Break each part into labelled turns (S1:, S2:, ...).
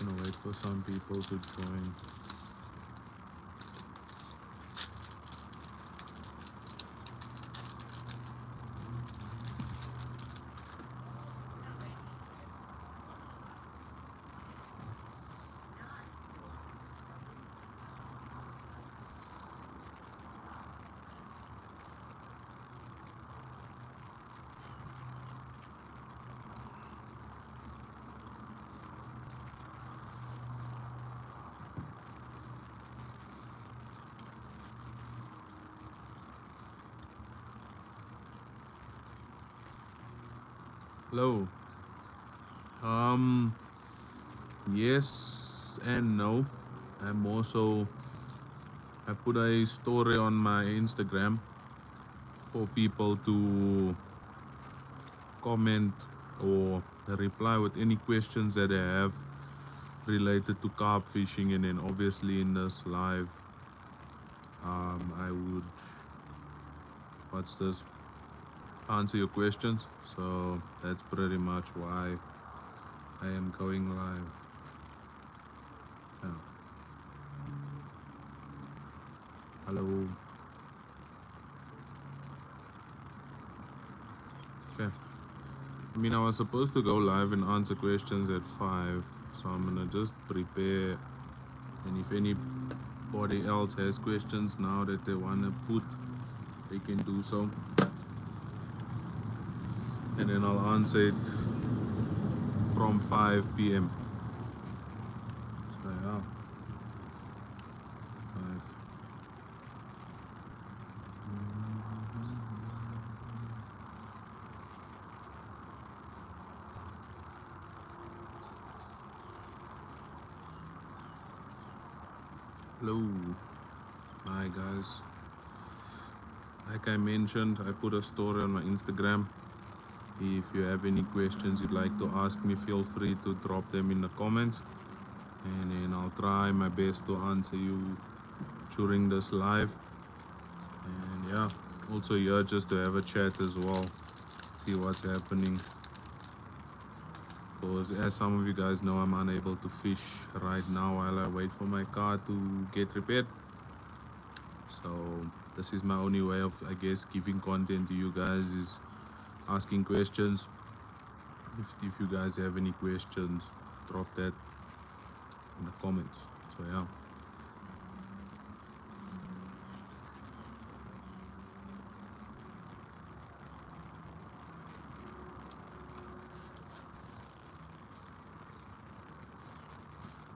S1: Gonna wait for some people to join. Hello. Yes and no. I'm also I put a story on my Instagram for people to comment or reply with any questions that they have related to carp fishing, and then obviously in this live I would answer your questions. So that's pretty much why I am going live. Yeah. Hello. Okay. I mean, I was supposed to go live and answer questions at 5, so I'm gonna just prepare. And if anybody else has questions now that they wanna put, they can do so. And then I'll answer it from 5 p.m. So yeah. Right. Hello. Hi guys. Like I mentioned, I put a story on my Instagram. If you have any questions you'd like to ask me, feel free to drop them in the comments, and then I'll try my best to answer you during this live. And yeah, also here just to have a chat as well, see what's happening, because as some of you guys know, I'm unable to fish right now while I wait for my car to get repaired. So this is my only way of, I guess, giving content to you guys, is asking questions. If you guys have any questions, drop that in the comments. So yeah.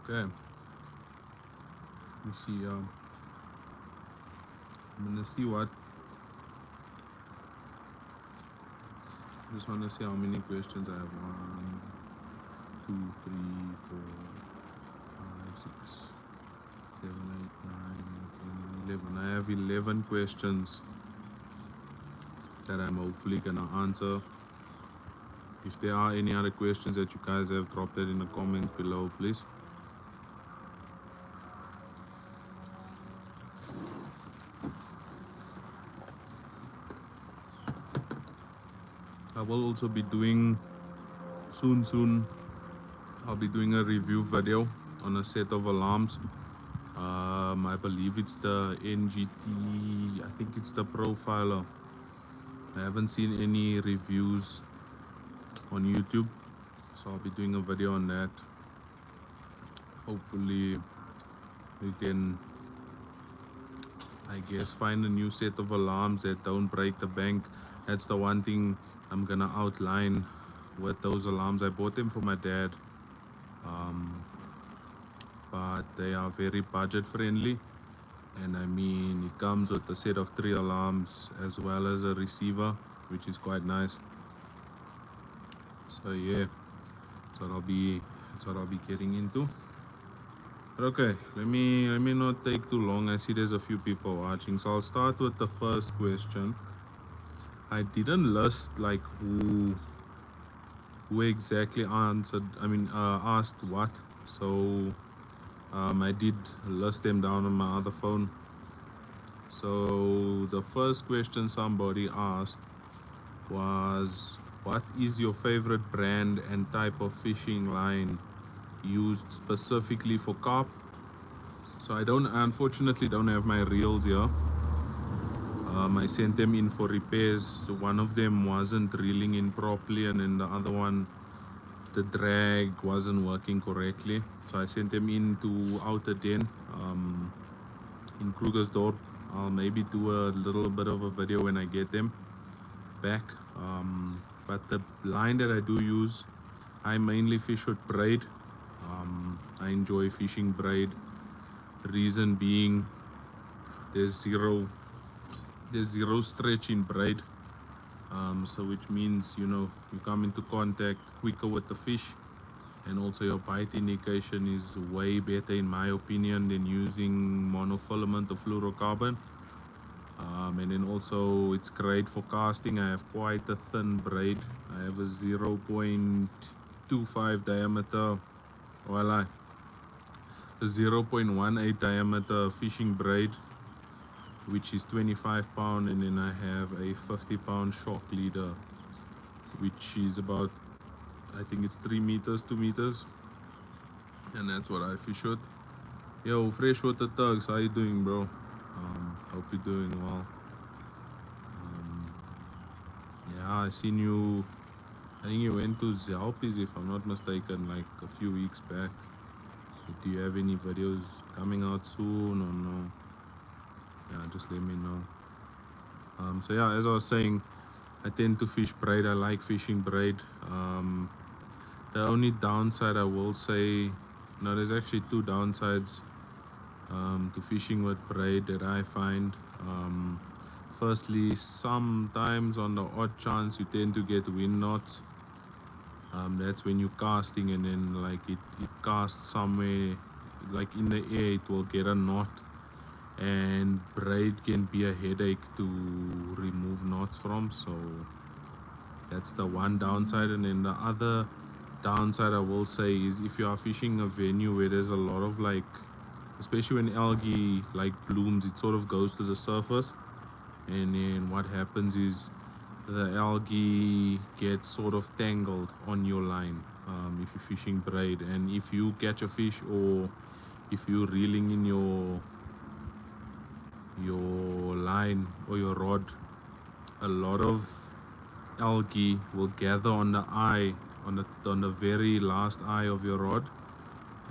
S1: Okay. Let me see. I'm gonna see what. Just wanna see how many questions I have. 1, 2, 3, 4, 5, 6, 7, 8, 9, 10, 11. I have 11 questions that I'm hopefully gonna answer. If there are any other questions that you guys have, drop that in the comments below, please. I will also be doing soon. I'll be doing a review video on a set of alarms. I believe it's the NGT. I think it's the Profiler. I haven't seen any reviews on YouTube, so I'll be doing a video on that. Hopefully we can, I guess, find a new set of alarms that don't break the bank. That's the one thing I'm gonna outline with those alarms. I bought them for my dad, but they are very budget friendly, and I mean, it comes with a set of 3 alarms as well as a receiver, which is quite nice. So yeah, that's what I'll be getting into. But okay, let me not take too long. I see there's a few people watching, so I'll start with the first question. I didn't list like who exactly asked what, so I did list them down on my other phone. So the first question somebody asked was, what is your favorite brand and type of fishing line used specifically for carp. So I unfortunately don't have my reels here. I sent them in for repairs. So one of them wasn't reeling in properly, and then the other one, the drag wasn't working correctly. So I sent them in to Outer Den in Krugersdorp. I'll maybe do a little bit of a video when I get them back. But the line that I do use, I mainly fish with braid. I enjoy fishing braid. Reason being, there's zero stretch in braid. So which means, you know, you come into contact quicker with the fish, and also your bite indication is way better in my opinion than using monofilament or fluorocarbon. And then also it's great for casting. I have quite a thin braid. I have a 0.25 diameter, a 0.18 diameter fishing braid, which is 25 pound, and then I have a 50 pound shock leader, which is about, I think it's 3 meters, 2 meters, and that's what I fish with. Yo, freshwater thugs, how you doing, bro? Hope you're doing well. Yeah, I seen you, I think you went to Zelpies, if I'm not mistaken, like a few weeks back. Do you have any videos coming out soon or no? Yeah, just let me know. So yeah, as I was saying, I tend to fish braid. I like fishing braid. The only downside I will say, no, there's actually two downsides to fishing with braid that I find. Firstly, sometimes on the odd chance you tend to get wind knots. That's when you're casting and then like it casts somewhere, like in the air it will get a knot, and braid can be a headache to remove knots from. So that's the one downside. And then the other downside I will say is if you are fishing a venue where there's a lot of, like, especially when algae like blooms, it sort of goes to the surface, and then what happens is the algae gets sort of tangled on your line if you're fishing braid. And if you catch a fish, or if you're reeling in your line or your rod, a lot of algae will gather on the eye, on the very last eye of your rod.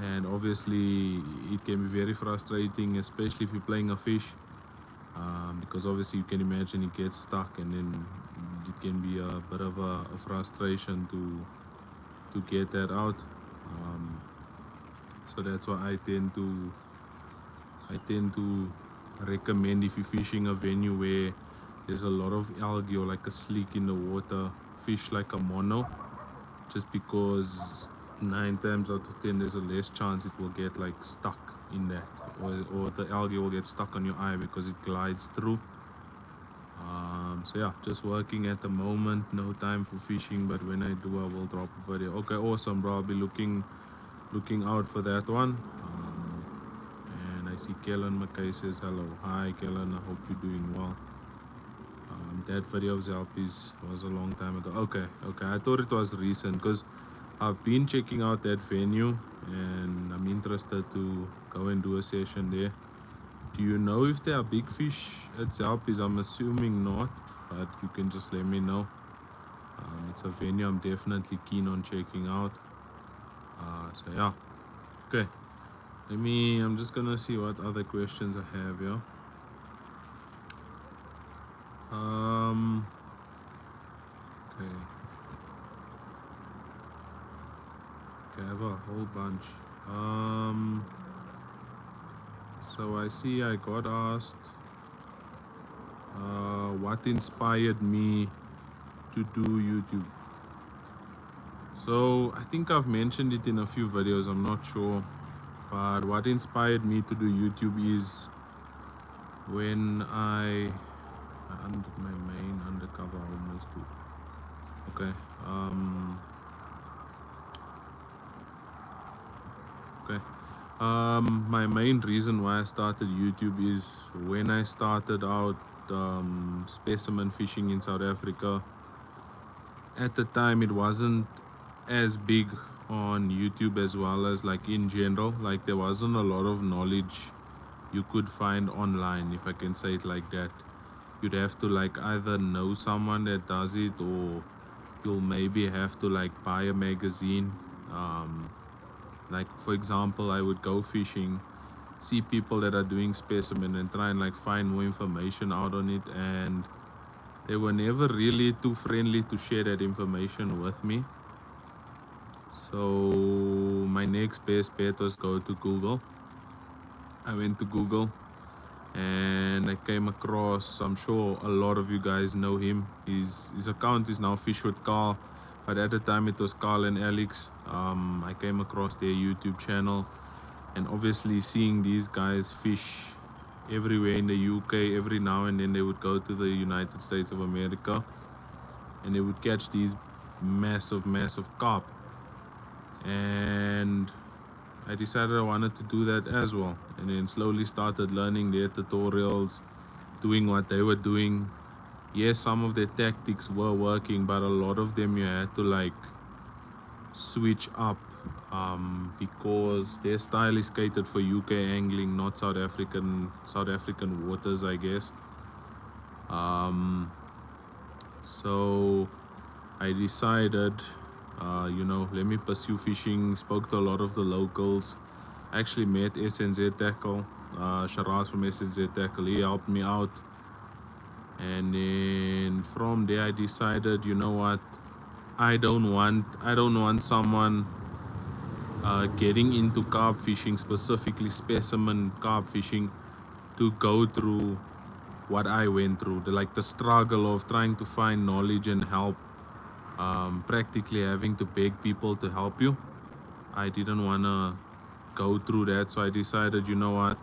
S1: And obviously it can be very frustrating, especially if you're playing a fish, because obviously you can imagine it gets stuck, and then it can be a bit of a frustration to get that out. So that's why I tend to recommend, if you're fishing a venue where there's a lot of algae or like a sleek in the water, fish like a mono, just because 9 times out of 10 there's a less chance it will get like stuck in that, or the algae will get stuck on your eye because it glides through. So yeah, just working at the moment, no time for fishing, but when I do I will drop a video. Okay, awesome, bro. I'll be looking out for that one. And I see Kellen McKay says hello. Hi Kellen, I hope you're doing well. That video of Zelpies was a long time ago. Okay, I thought it was recent because I've been checking out that venue and I'm interested to go and do a session there. Do you know if there are big fish at Zelpies? I'm assuming not, but you can just let me know. It's a venue I'm definitely keen on checking out. So yeah, okay. I'm just gonna see what other questions I have here. Okay. I have a whole bunch. So I see I got asked what inspired me to do YouTube. So I think I've mentioned it in a few videos, I'm not sure, but what inspired me to do YouTube is when my main undercover almost too. Okay. My main reason why I started YouTube is when I started out specimen fishing in South Africa. At the time, it wasn't as big on YouTube as well as like in general. Like there wasn't a lot of knowledge you could find online, if I can say it like that. You'd have to like either know someone that does it, or you'll maybe have to like buy a magazine. Um, like for example, I would go fishing, see people that are doing specimen and try and like find more information out on it, and they were never really too friendly to share that information with me. So my next best bet was go to Google. I went to Google and I came across, I'm sure a lot of you guys know him. His account is now Fish with Carl, but at the time it was Carl and Alex. I came across their YouTube channel, and obviously seeing these guys fish everywhere in the UK, every now and then they would go to the United States of America and they would catch these massive carp. And I decided I wanted to do that as well, and then slowly started learning their tutorials, doing what they were doing. Yes, some of their tactics were working, but a lot of them you had to like switch up, because their style is catered for UK angling, not South African waters, I guess. So I decided, let me pursue fishing. Spoke to a lot of the locals. Actually met SNZ Tackle, Sharaz from SNZ Tackle. He helped me out, and then from there I decided, you know what, I don't want someone getting into carp fishing, specifically specimen carp fishing, to go through what I went through, the struggle of trying to find knowledge and help, practically having to beg people to help you. I didn't want to go through that, so I decided, you know what,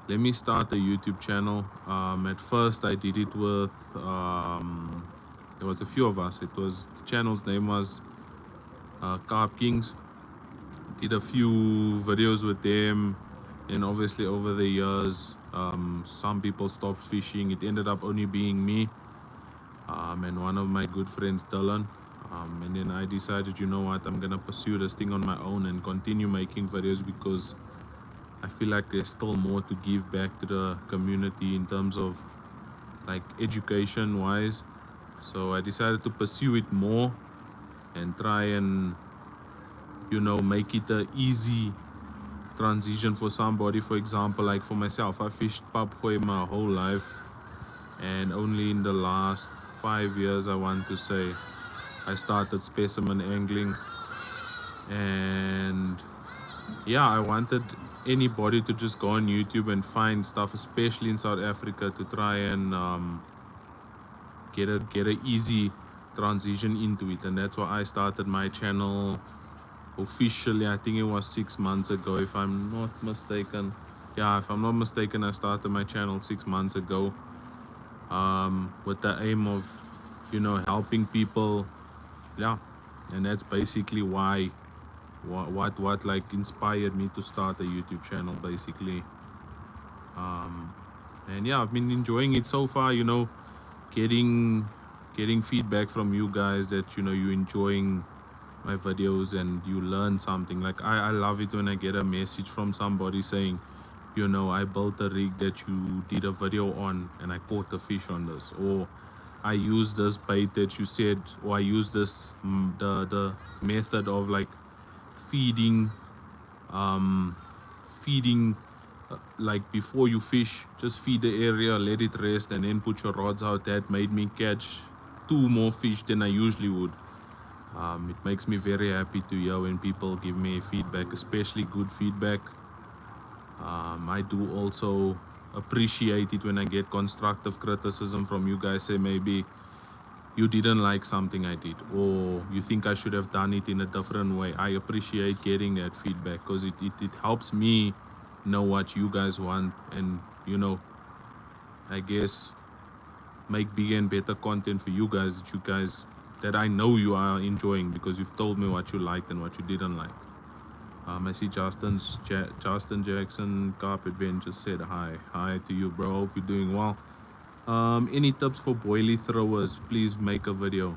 S1: let me start a YouTube channel. At first I did it with, there was a few of us. The channel's name was Carp Kings. Did a few videos with them, and obviously over the years, some people stopped fishing. It ended up only being me, and one of my good friends, Dylan. And then I decided, you know what, I'm gonna pursue this thing on my own and continue making videos, because I feel like there's still more to give back to the community in terms of like education wise. So I decided to pursue it more and try and, make it a easy transition for somebody. For example, like for myself, I fished papgooi my whole life, and only in the last 5 years, I want to say, I started specimen angling. And yeah, I wanted anybody to just go on YouTube and find stuff, especially in South Africa, to try and get a easy transition into it. And that's why I started my channel officially. I think it was 6 months ago, if I'm not mistaken. Yeah, if I'm not mistaken, I started my channel 6 months ago, with the aim of, helping people. Yeah, and that's basically why, what like inspired me to start a YouTube channel, basically. And yeah, I've been enjoying it so far, getting feedback from you guys that, you're enjoying my videos and you learn something. Like I love it when I get a message from somebody saying, I built a rig that you did a video on and I caught a fish on this, or I used this bait that you said, or I used this the method of like feeding, like before you fish, just feed the area, let it rest, and then put your rods out. That made me catch 2 more fish than I usually would. It makes me very happy to hear when people give me feedback, especially good feedback. I do also appreciate it when I get constructive criticism from you guys. Say maybe you didn't like something I did, or you think I should have done it in a different way. I appreciate getting that feedback, because it helps me know what you guys want, and I guess make bigger and better content for you guys that I know you are enjoying, because you've told me what you liked and what you didn't like. I see Justin Jackson Carp Adventures said hi to you, bro. Hope you're doing well. Any tips for boilie throwers? Please make a video.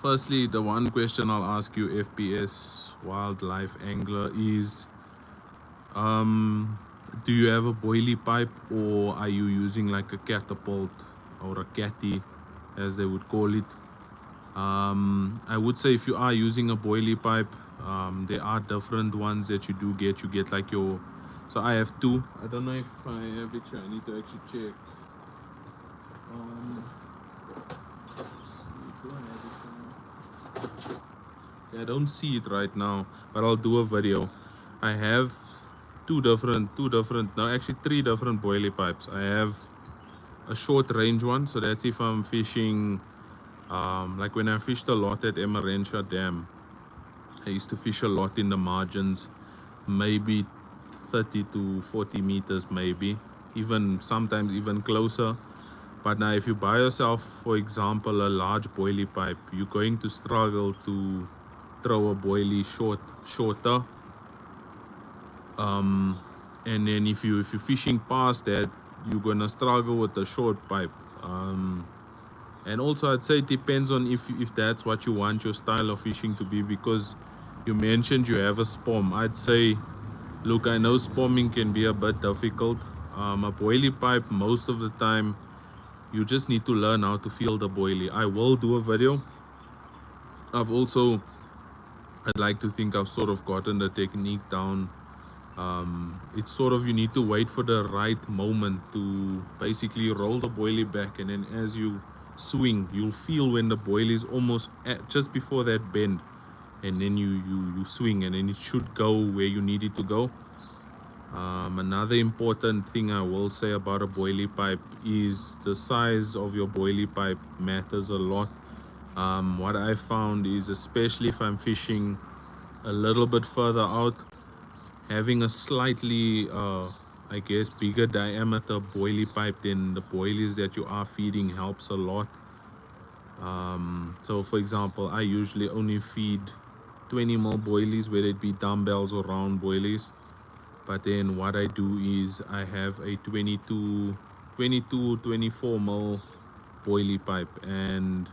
S1: Firstly, the one question I'll ask you, FPS wildlife angler, is do you have a boilie pipe, or are you using like a catapult or a catty, as they would call it? I would say if you are using a boilie pipe, there are different ones that you do get. You get like your, so I have two. I don't know if I have it here. I need to actually check. Do I have it here? Yeah, I don't see it right now, but I'll do a video. I have two different, no, actually three different boilie pipes. I have a short range one, so that's if I'm fishing, like when I fished a lot at Emerentia Dam. I used to fish a lot in the margins, maybe 30 to 40 meters, maybe even sometimes even closer. But now if you buy yourself, for example, a large boilie pipe, you're going to struggle to throw a boilie shorter. And then if you're fishing past that, you're gonna struggle with a short pipe. And also I'd say it depends on if that's what you want your style of fishing to be, because you mentioned you have a spom. I'd say, look, I know spomming can be a bit difficult. A boilie pipe, most of the time you just need to learn how to feel the boilie. I will do a video. I'd like to think I've sort of gotten the technique down. It's sort of, you need to wait for the right moment to basically roll the boilie back, and then as you swing, you'll feel when the boilie is almost just before that bend, and then you swing, and then it should go where you need it to go. Another important thing I will say about a boilie pipe is the size of your boilie pipe matters a lot. What I found is, especially if I'm fishing a little bit further out, having a slightly, I guess, bigger diameter boilie pipe than the boilies that you are feeding helps a lot. So for example, I usually only feed 20 mil boilies, whether it be dumbbells or round boilies. But then what I do is I have a 24 mil boilie pipe, and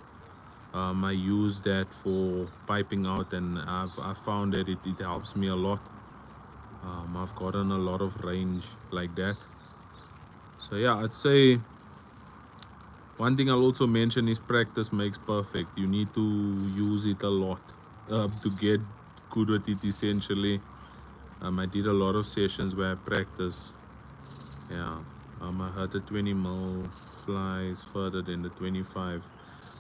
S1: I use that for piping out, and I've found that it helps me a lot. I've gotten a lot of range like that. So yeah, I'd say one thing I'll also mention is practice makes perfect. You need to use it a lot to get good with it, essentially. I did a lot of sessions where I practice. Yeah, I had the 20 mil flies further than the 25.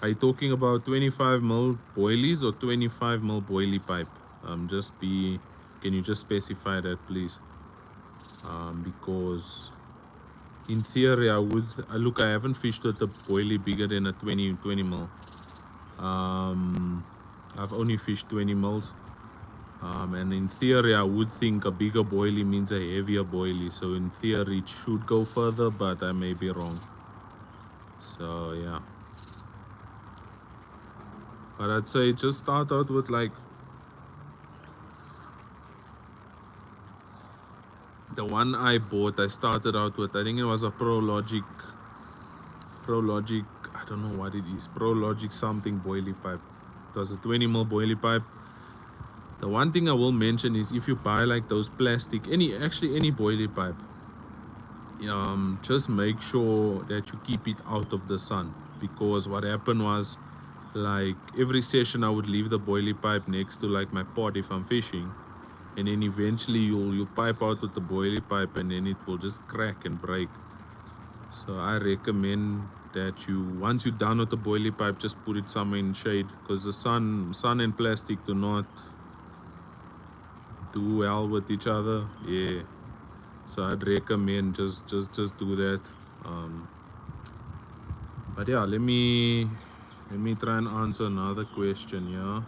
S1: Are you talking about 25 mil boilies or 25 mil boilie pipe? Can you just specify that, please? Because in theory, look, I haven't fished with a boilie bigger than a 20 mil. I've only fished 20 mils. And in theory, I would think a bigger boilie means a heavier boilie. So in theory, it should go further, but I may be wrong. So yeah. But I'd say just start out with like the one I bought. I started out with, I think it was a ProLogic, I don't know what it is, ProLogic something boilie pipe. It was a 20 mil boilie pipe. The one thing I will mention is, if you buy like those plastic, any boilie pipe, just make sure that you keep it out of the sun. Because what happened was, like, every session I would leave the boilie pipe next to like my pot if I'm fishing, and then eventually you'll pipe out with the boilie pipe, and then it will just crack and break. So I recommend that once you're done with the boilie pipe, just put it somewhere in shade, because the sun and plastic do not do well with each other. Yeah, so I'd recommend just do that. But yeah, let me try and answer another question. Yeah.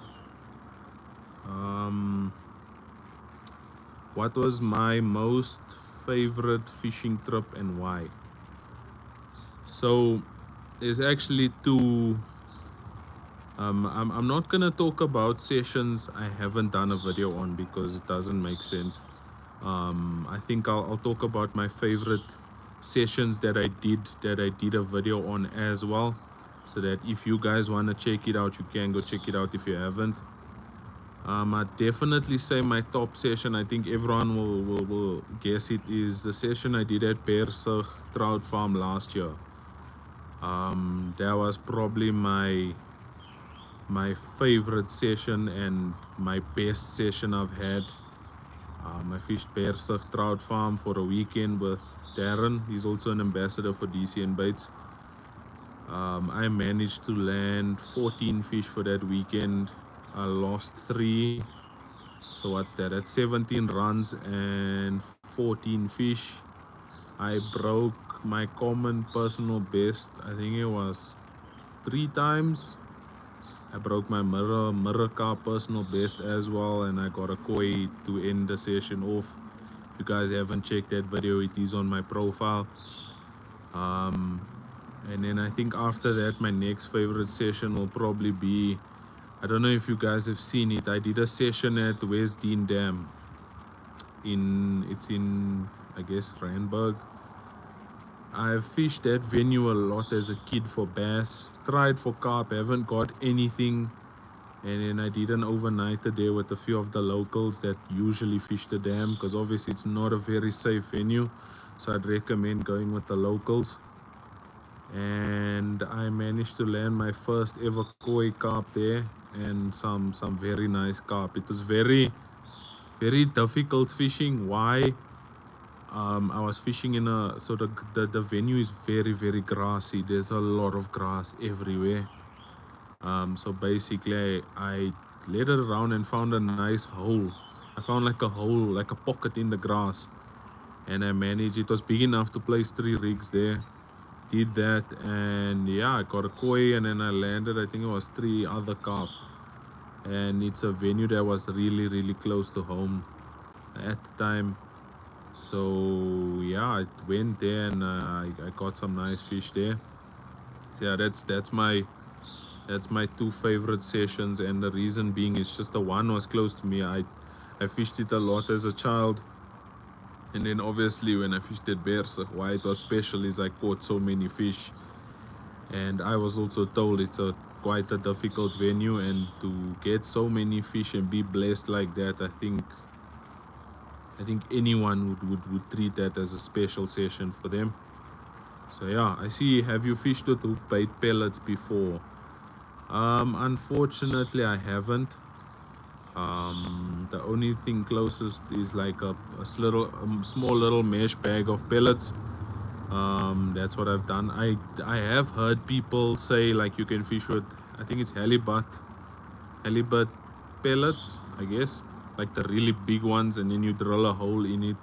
S1: What was my most favorite fishing trip and why? So there's actually two. I'm not gonna talk about sessions I haven't done a video on, because it doesn't make sense. I think I'll talk about my favorite sessions that I did a video on as well. so that if you guys want to check it out, you can go check it out if you haven't. I'd definitely say my top session, I think everyone will guess it, is the session I did at Beersig Trout Farm last year. That was probably my favorite session and my best session I've had. I fished Beersig Trout Farm for a weekend with Darren. He's also an ambassador for DCN Baits. I managed to land 14 fish for that weekend. I lost 3. So what's that? That's 17 runs and 14 fish. I broke my common personal best. I think it was 3 times. I broke my mirror carp personal best as well, and I got a koi to end the session off. If you guys haven't checked that video, it is on my profile. And then I think after that, my next favorite session will probably be, I don't know if you guys have seen it. I did a session at West Dean Dam. It's in, I guess, Randburg. I've fished that venue a lot as a kid for bass. Tried for carp, haven't got anything. And then I did an overnighter there with a few of the locals that usually fish the dam, because obviously it's not a very safe venue. So I'd recommend going with the locals. And I managed to land my first ever koi carp there, and some very nice carp. It was very difficult fishing. Why? I was fishing in a, so the venue is very grassy. There's a lot of grass everywhere. So basically I led it around and found a nice hole. I found like a hole, like a pocket in the grass, and I managed, it was big enough to place 3 rigs there. Did that, and yeah, I got a koi, and then I landed, I think it was 3 other carp. And it's a venue that was really close to home at the time. So yeah, I went there, and I got some nice fish there. So yeah, that's my 2 favorite sessions, and the reason being is just the one was close to me. I fished it a lot as a child, and then obviously when I fished at Beersig, why it was special is I caught so many fish, and I was also told it's quite a difficult venue, and to get so many fish and be blessed like that, I think anyone would treat that as a special session for them. So yeah, I see, have you fished with hook bait pellets before? Unfortunately I haven't. The only thing closest is like a small little mesh bag of pellets. That's what I've done. I have heard people say like you can fish with, I think it's halibut pellets, I guess, like the really big ones, and then you drill a hole in it,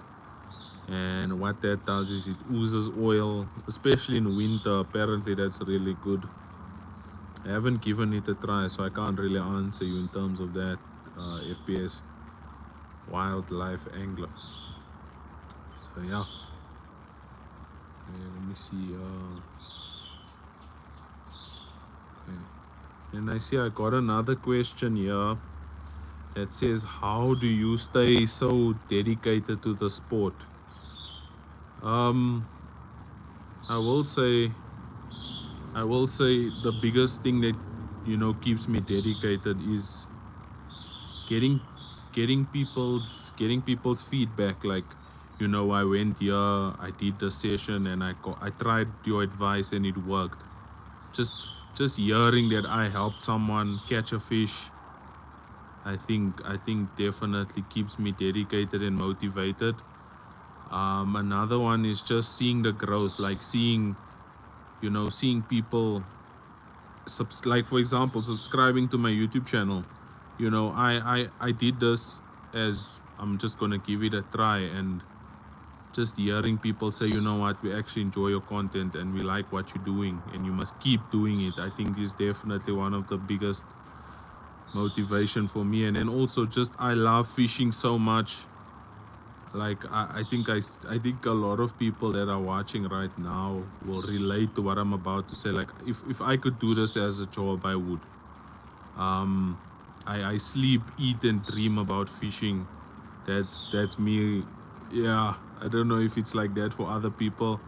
S1: and what that does is it oozes oil, especially in winter. Apparently that's really good. I haven't given it a try, so I can't really answer you in terms of that. FPS wildlife angler. So yeah. Okay, let me see. Okay. And I see I got another question here that says, how do you stay so dedicated to the sport? I will say the biggest thing that keeps me dedicated is getting people's feedback. Like, I went here, I did the session, and I tried your advice and it worked. Just hearing that I helped someone catch a fish, I think definitely keeps me dedicated and motivated. Another one is just seeing the growth, like seeing people like, for example, subscribing to my YouTube channel. I did this as I'm just gonna give it a try, and just hearing people say, you know what, we actually enjoy your content and we like what you're doing and you must keep doing it, I think is definitely one of the biggest motivation for me. And then also just, I love fishing so much. Like, I think a lot of people that are watching right now will relate to what I'm about to say. Like, if I could do this as a job, I would. I sleep, eat, and dream about fishing. That's me. Yeah, I don't know if it's like that for other people,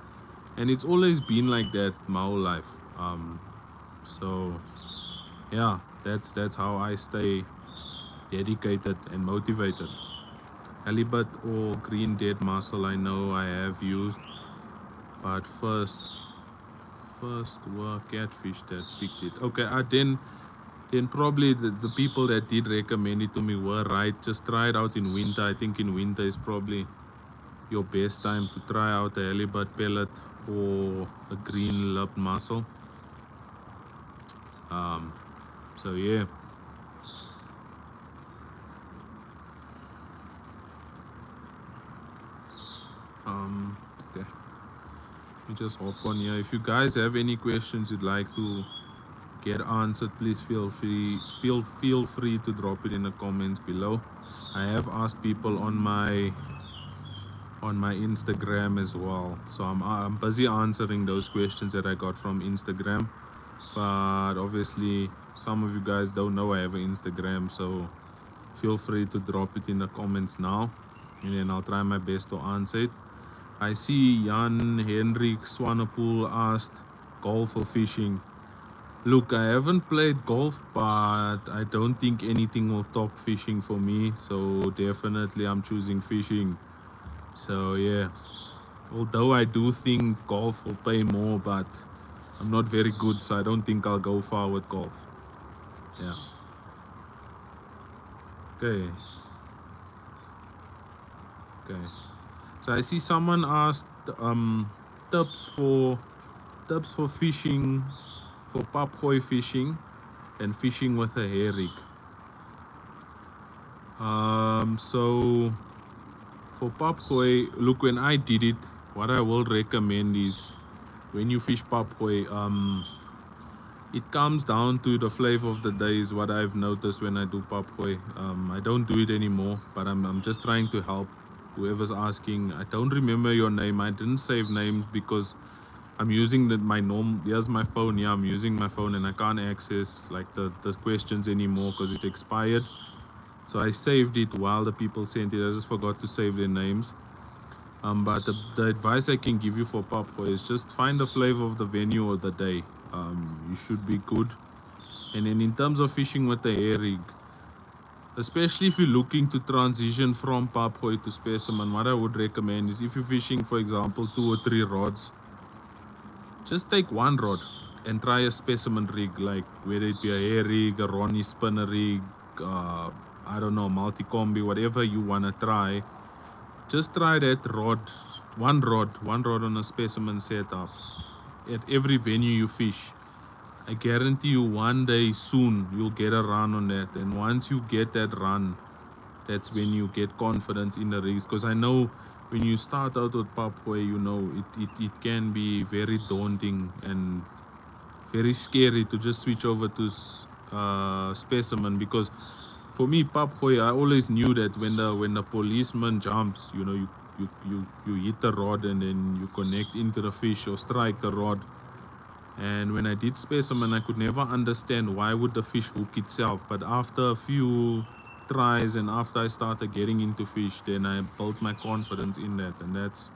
S1: and it's always been like that my whole life. So yeah, that's how I stay dedicated and motivated. Halibut or green dead mussel, I know I have used, but first were catfish that picked it. Okay, then probably the people that did recommend it to me were right. Just try it out in winter. I think in winter is probably your best time to try out a halibut pellet or a green lobe mussel. So yeah. Okay. Let me just hop on here. If you guys have any questions you'd like to get answered, please feel free to drop it in the comments below. I have asked people on my Instagram as well, so I'm busy answering those questions that I got from Instagram. But obviously some of you guys don't know I have an Instagram, so feel free to drop it in the comments now, and then I'll try my best to answer it. I see Jan Hendrik Swanepoel asked golf or fishing. Look, I haven't played golf, but I don't think anything will top fishing for me. So definitely I'm choosing fishing. So yeah, although I do think golf will pay more, but I'm not very good, so I don't think I'll go far with golf. Yeah. Okay. Okay. So I see someone asked tips for fishing, for papgooi fishing and fishing with a hair rig. So for papgooi, look, when I did it, what I will recommend is when you fish papgooi, it comes down to the flavor of the day is what I've noticed when I do papgooi. I don't do it anymore, but I'm just trying to help whoever's asking. I don't remember your name. I didn't save names because I'm using my norm. Here's my phone. Yeah, I'm using my phone and I can't access like the questions anymore because it expired. So I saved it while the people sent it. I just forgot to save their names. But the advice I can give you for papgooi is just find the flavor of the venue or the day. You should be good. And then in terms of fishing with the hair rig, especially if you're looking to transition from papgooi to specimen, what I would recommend is if you're fishing, for example, 2 or 3 rods, just take one rod and try a specimen rig, like whether it be a hair rig, a Ronnie spinner rig, I don't know, multi-combi, whatever you want to try. Just try that rod, one rod on a specimen setup at every venue you fish. I guarantee you one day soon you'll get a run on that. And once you get that run, that's when you get confidence in the rigs. Because I know when you start out with papgooi, you know, it can be very daunting and very scary to just switch over to specimen. Because for me, papgooi, I always knew that when the policeman jumps, you know, you hit the rod and then you connect into the fish or strike the rod. And when I did specimen, I could never understand why would the fish hook itself. But after a few tries and after I started getting into fish, then I built my confidence in that, and that's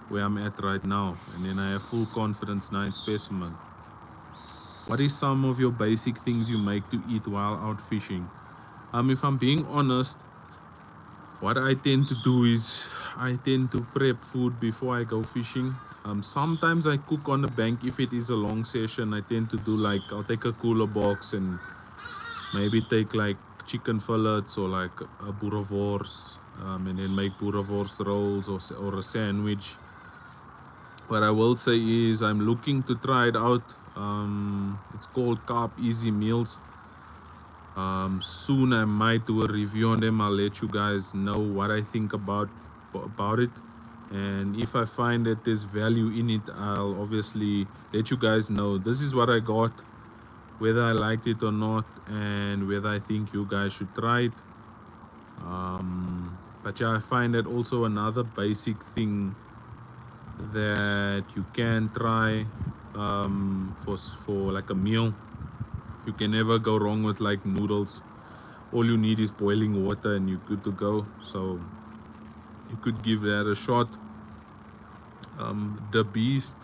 S1: where I'm at right now. And then I have full confidence now in specimen. What is some of your basic things you make to eat while out fishing? If I'm being honest, what I tend to do is I tend to prep food before I go fishing. Sometimes I cook on the bank if it is a long session. I tend to do like, I'll take a cooler box and maybe take like chicken fillets or like a boerewors, and then make boerewors rolls or a sandwich. What I will say is I'm looking to try it out. It's called Carp Easy Meals. Soon I might do a review on them. I'll let you guys know what I think about it, and if I find that there's value in it, I'll obviously let you guys know. This is what I got, whether I liked it or not, and whether I think you guys should try it. But yeah, I find that also another basic thing that you can try for like a meal. You can never go wrong with like noodles. All you need is boiling water and you're good to go. So you could give that a shot. The Beast,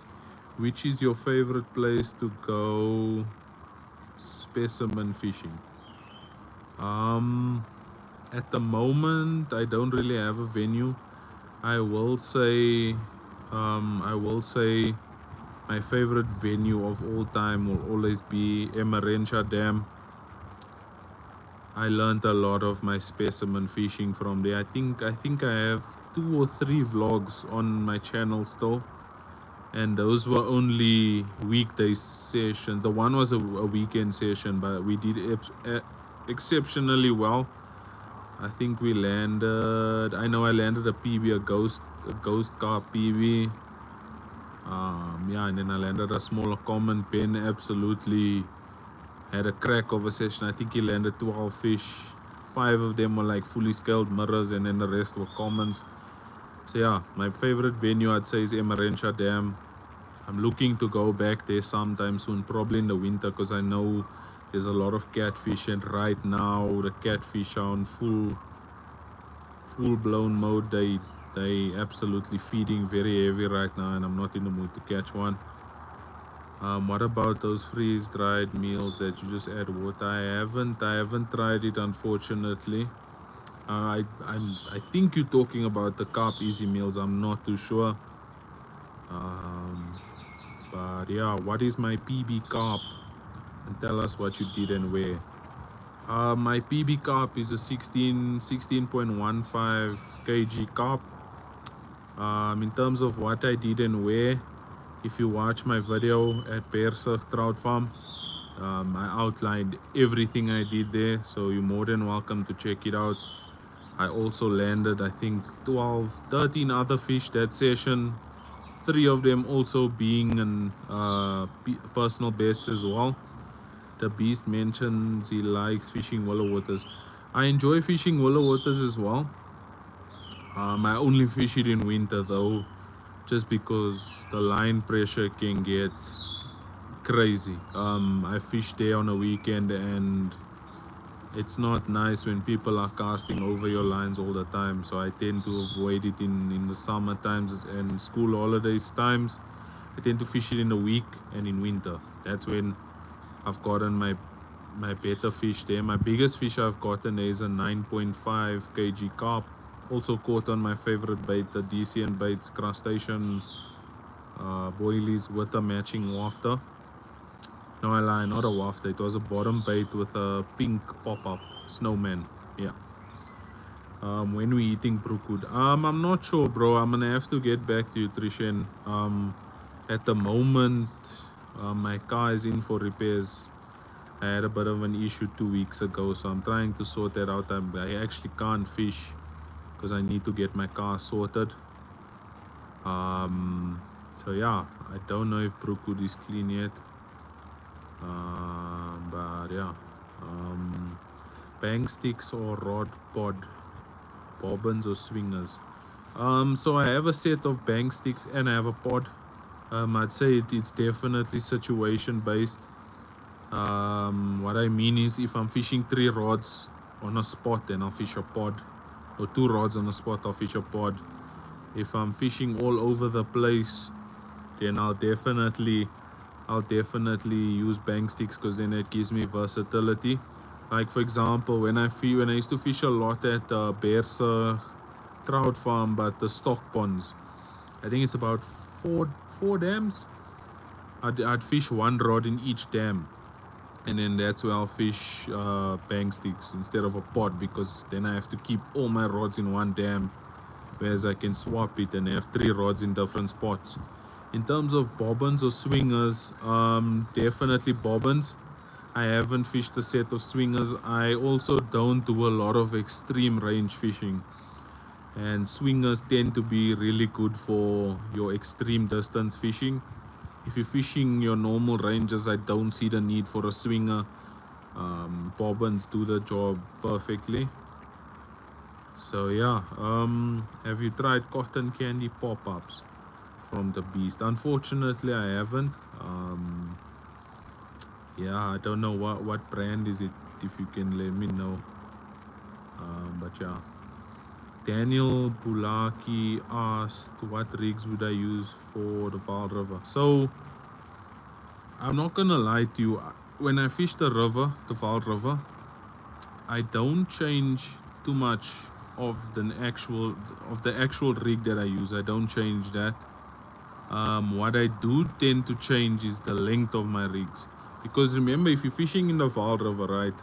S1: which is your favorite place to go? specimen fishing. At the moment, I don't really have a venue. I will say, my favorite venue of all time will always be Emerentia Dam. I learned a lot of my specimen fishing from there. I think I have 2 or 3 vlogs on my channel still, and those were only weekday sessions. The one was a weekend session, but we did exceptionally well. I think we landed. I know I landed a PB, a ghost carp PB. Yeah, and then I landed a smaller common. Ben absolutely had a crack of a session. I think he landed 12 fish. 5 of them were like fully scaled mirrors, and then the rest were commons. So yeah, my favorite venue I'd say is Emerentia Dam. I'm looking to go back there sometime soon, probably in the winter, because I know there's a lot of catfish, and right now the catfish are on full blown mode. They absolutely feeding very heavy right now, and I'm not in the mood to catch one. What about those freeze dried meals that you just add water? I haven't tried it, unfortunately. I think you're talking about the carp easy meals. I'm not too sure. But yeah, what is my PB carp? And tell us what you did and where. My PB carp is a 16.15 kg carp. In terms of what I did and where, if you watch my video at Beersig Trout Farm, I outlined everything I did there, so you're more than welcome to check it out. I also landed, I think, 13 other fish that session, 3 of them also being an personal best as well. The Beast mentions he likes fishing willow waters. I enjoy fishing willow waters as well. I only fish it in winter though, just because the line pressure can get crazy. I fish there on a weekend, and it's not nice when people are casting over your lines all the time. So I tend to avoid it in the summer times and school holidays times. I tend to fish it in the week and in winter. That's when I've gotten my better fish there. My biggest fish I've gotten is a 9.5 kg carp. Also caught on my favorite bait, the DCN baits crustacean boilies with a matching wafter. No, I lie, not a wafter. It was a bottom bait with a pink pop-up snowman. Yeah. When we eating brookwood? I'm not sure, bro. I'm gonna have to get back to you, Trishan. At the moment, my car is in for repairs. I had a bit of an issue 2 weeks ago, so I'm trying to sort that out. I actually can't fish because I need to get my car sorted. So yeah, I don't know if brookwood is clean yet. But yeah, bang sticks or rod pod, bobbins or swingers. So I have a set of bang sticks and I have a pod. I'd say it's definitely situation based. What I mean is, if I'm fishing 3 rods on a spot, then I'll fish a pod, or 2 rods on a spot, I'll fish a pod. If I'm fishing all over the place, then I'll definitely use bang sticks, because then it gives me versatility. Like for example, when I used to fish a lot at Beersig Trout Farm, but the stock ponds, I think it's about four dams. I'd fish 1 rod in each dam, and then that's where I'll fish bang sticks instead of a pod, because then I have to keep all my rods in 1 dam, whereas I can swap it and have 3 rods in different spots. In terms of bobbins or swingers, definitely bobbins. I haven't fished a set of swingers. I also don't do a lot of extreme range fishing, and swingers tend to be really good for your extreme distance fishing. If you're fishing your normal ranges, I don't see the need for a swinger. Bobbins do the job perfectly. So yeah, have you tried cotton candy pop-ups from the Beast? Unfortunately, I haven't. Yeah, I don't know what brand is it, if you can let me know. But yeah, Daniel Bulaki asked, what rigs would I use for the Vaal River? So I'm not gonna lie to you, when I fish the river, the Vaal River, I don't change too much of the actual rig that I use. I don't change that. What I do tend to change is the length of my rigs, because remember, if you're fishing in the Vaal River, right,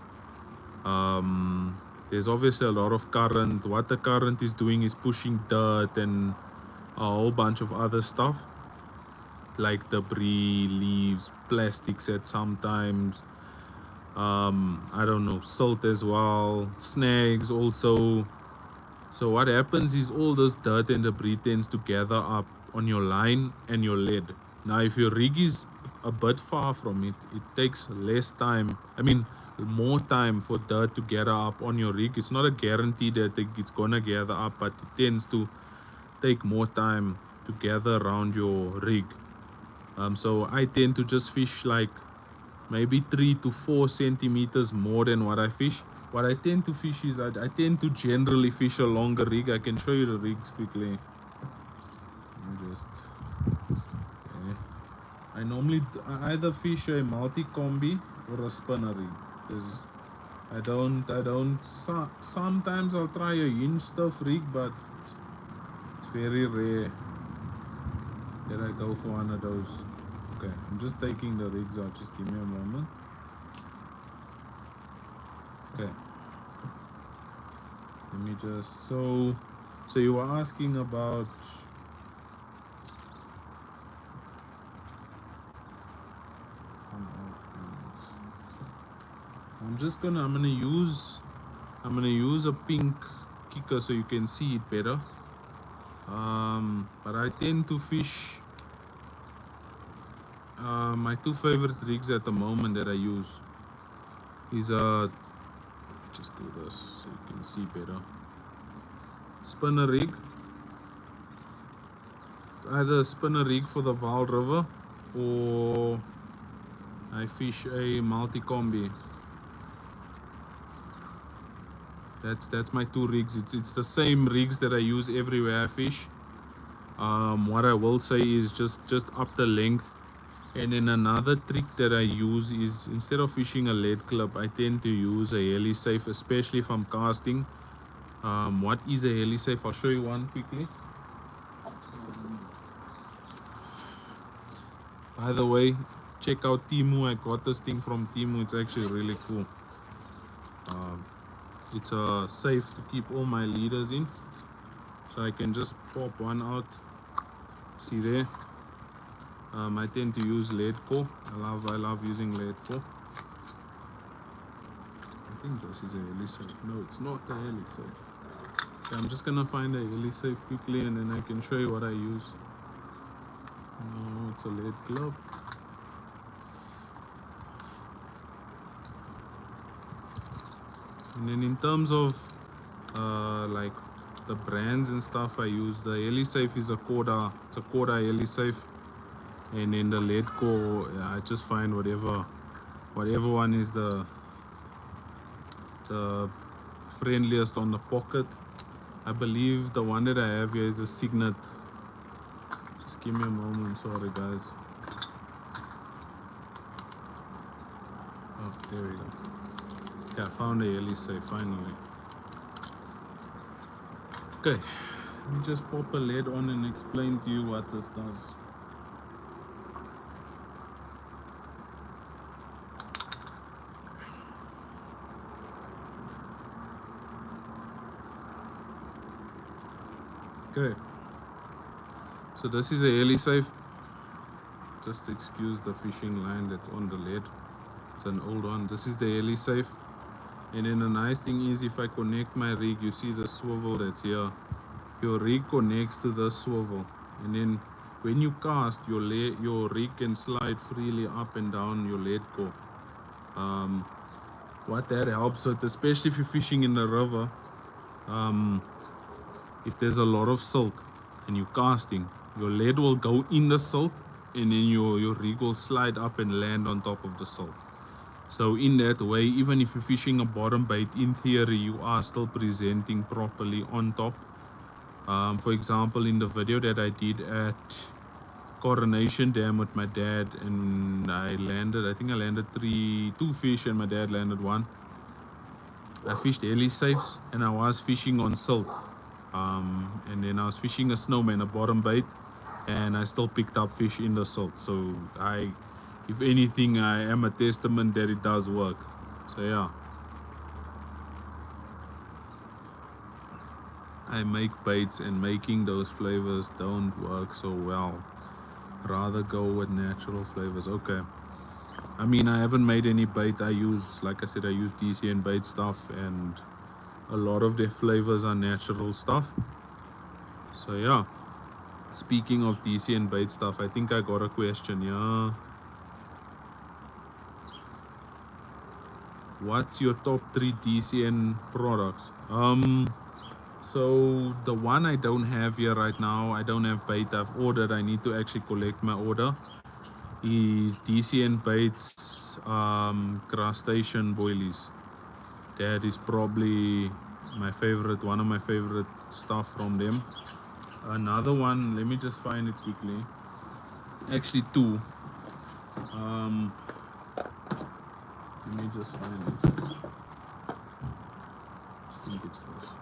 S1: there's obviously a lot of current. What the current is doing is pushing dirt and a whole bunch of other stuff like debris, leaves, plastics at sometimes. I don't know, salt as well, snags also. So what happens is all this dirt and debris tends to gather up on your line and your lead. Now, if your rig is a bit far from it, it takes less time. I mean, more time for dirt to gather up on your rig. It's not a guarantee that it's gonna gather up, but it tends to take more time to gather around your rig. So I tend to just fish like maybe 3 to 4 centimeters more than what I fish. What I tend to fish is I tend to generally fish a longer rig. I can show you the rigs quickly. Okay. I normally either fish a multi-combi or a spinner rig, because sometimes I'll try a hinge stuff rig, but it's very rare that I go for one of those. Okay, I'm just taking the rigs out, just give me a moment. Okay, let me just, so you were asking about I'm gonna use a pink kicker so you can see it better. But I tend to fish my two favorite rigs at the moment that I use is just do this so you can see better. Spinner rig. It's either a spinner rig for the Vaal River or I fish a multi-combi. That's my two rigs. It's the same rigs that I use everywhere I fish. What I will say is just up the length. And then another trick that I use is, instead of fishing a lead clip, I tend to use a heli safe, especially if I'm casting. What is a heli safe? I'll show you one quickly. By the way, check out Timu. I got this thing from Timu. It's actually really cool. It's a safe to keep all my leaders in, so I can just pop one out. See there? I tend to use lead core. I love using lead core. I think this is a heli safe. No, it's not a heli safe. Okay, I'm just gonna find a heli safe quickly, and then I can show you what I use. No, it's a lead club. And then in terms of like the brands and stuff I use, the heli safe is a Koda. It's a Koda heli safe. And in the lead core, I just find whatever one is the friendliest on the pocket. I believe the one that I have here is a Signet. Just give me a moment, sorry guys. Oh, there we go. Okay, I found a heli safe finally. Okay, let me just pop a lid on and explain to you what this does. Okay, so this is a heli safe. Just excuse the fishing line that's on the lead. It's an old one. This is the heli safe. And then the nice thing is, if I connect my rig, you see the swivel that's here. Your rig connects to the swivel, and then when you cast, your rig can slide freely up and down your lead core. What that helps with, especially if you're fishing in the river, if there's a lot of silt and you're casting, your lead will go in the silt, and then your rig will slide up and land on top of the silt. So in that way, even if you're fishing a bottom bait, in theory you are still presenting properly on top. For example, in the video that I did at Coronation Dam with my dad, and I think I landed 2 fish, and my dad landed 1. I fished heli safes, and I was fishing on silt. And then I was fishing a snowman, a bottom bait, and I still picked up fish in the silt. So if anything, I am a testament that it does work. So yeah. I make baits, and making those flavors don't work so well. Rather go with natural flavors. Okay. I mean, I haven't made any bait. I use, like I said, I use DCN bait stuff, and a lot of their flavors are natural stuff. So yeah. Speaking of DCN bait stuff, I think I got a question. Yeah. What's your top 3 DCN products? So the one I don't have here right now, I don't have bait I've ordered. I need to actually collect my order. Is DCN baits, crustacean boilies. That is probably my favorite, one of my favorite stuff from them. Another one, let me just find it quickly. Actually 2. Let me just find it. I think it's this.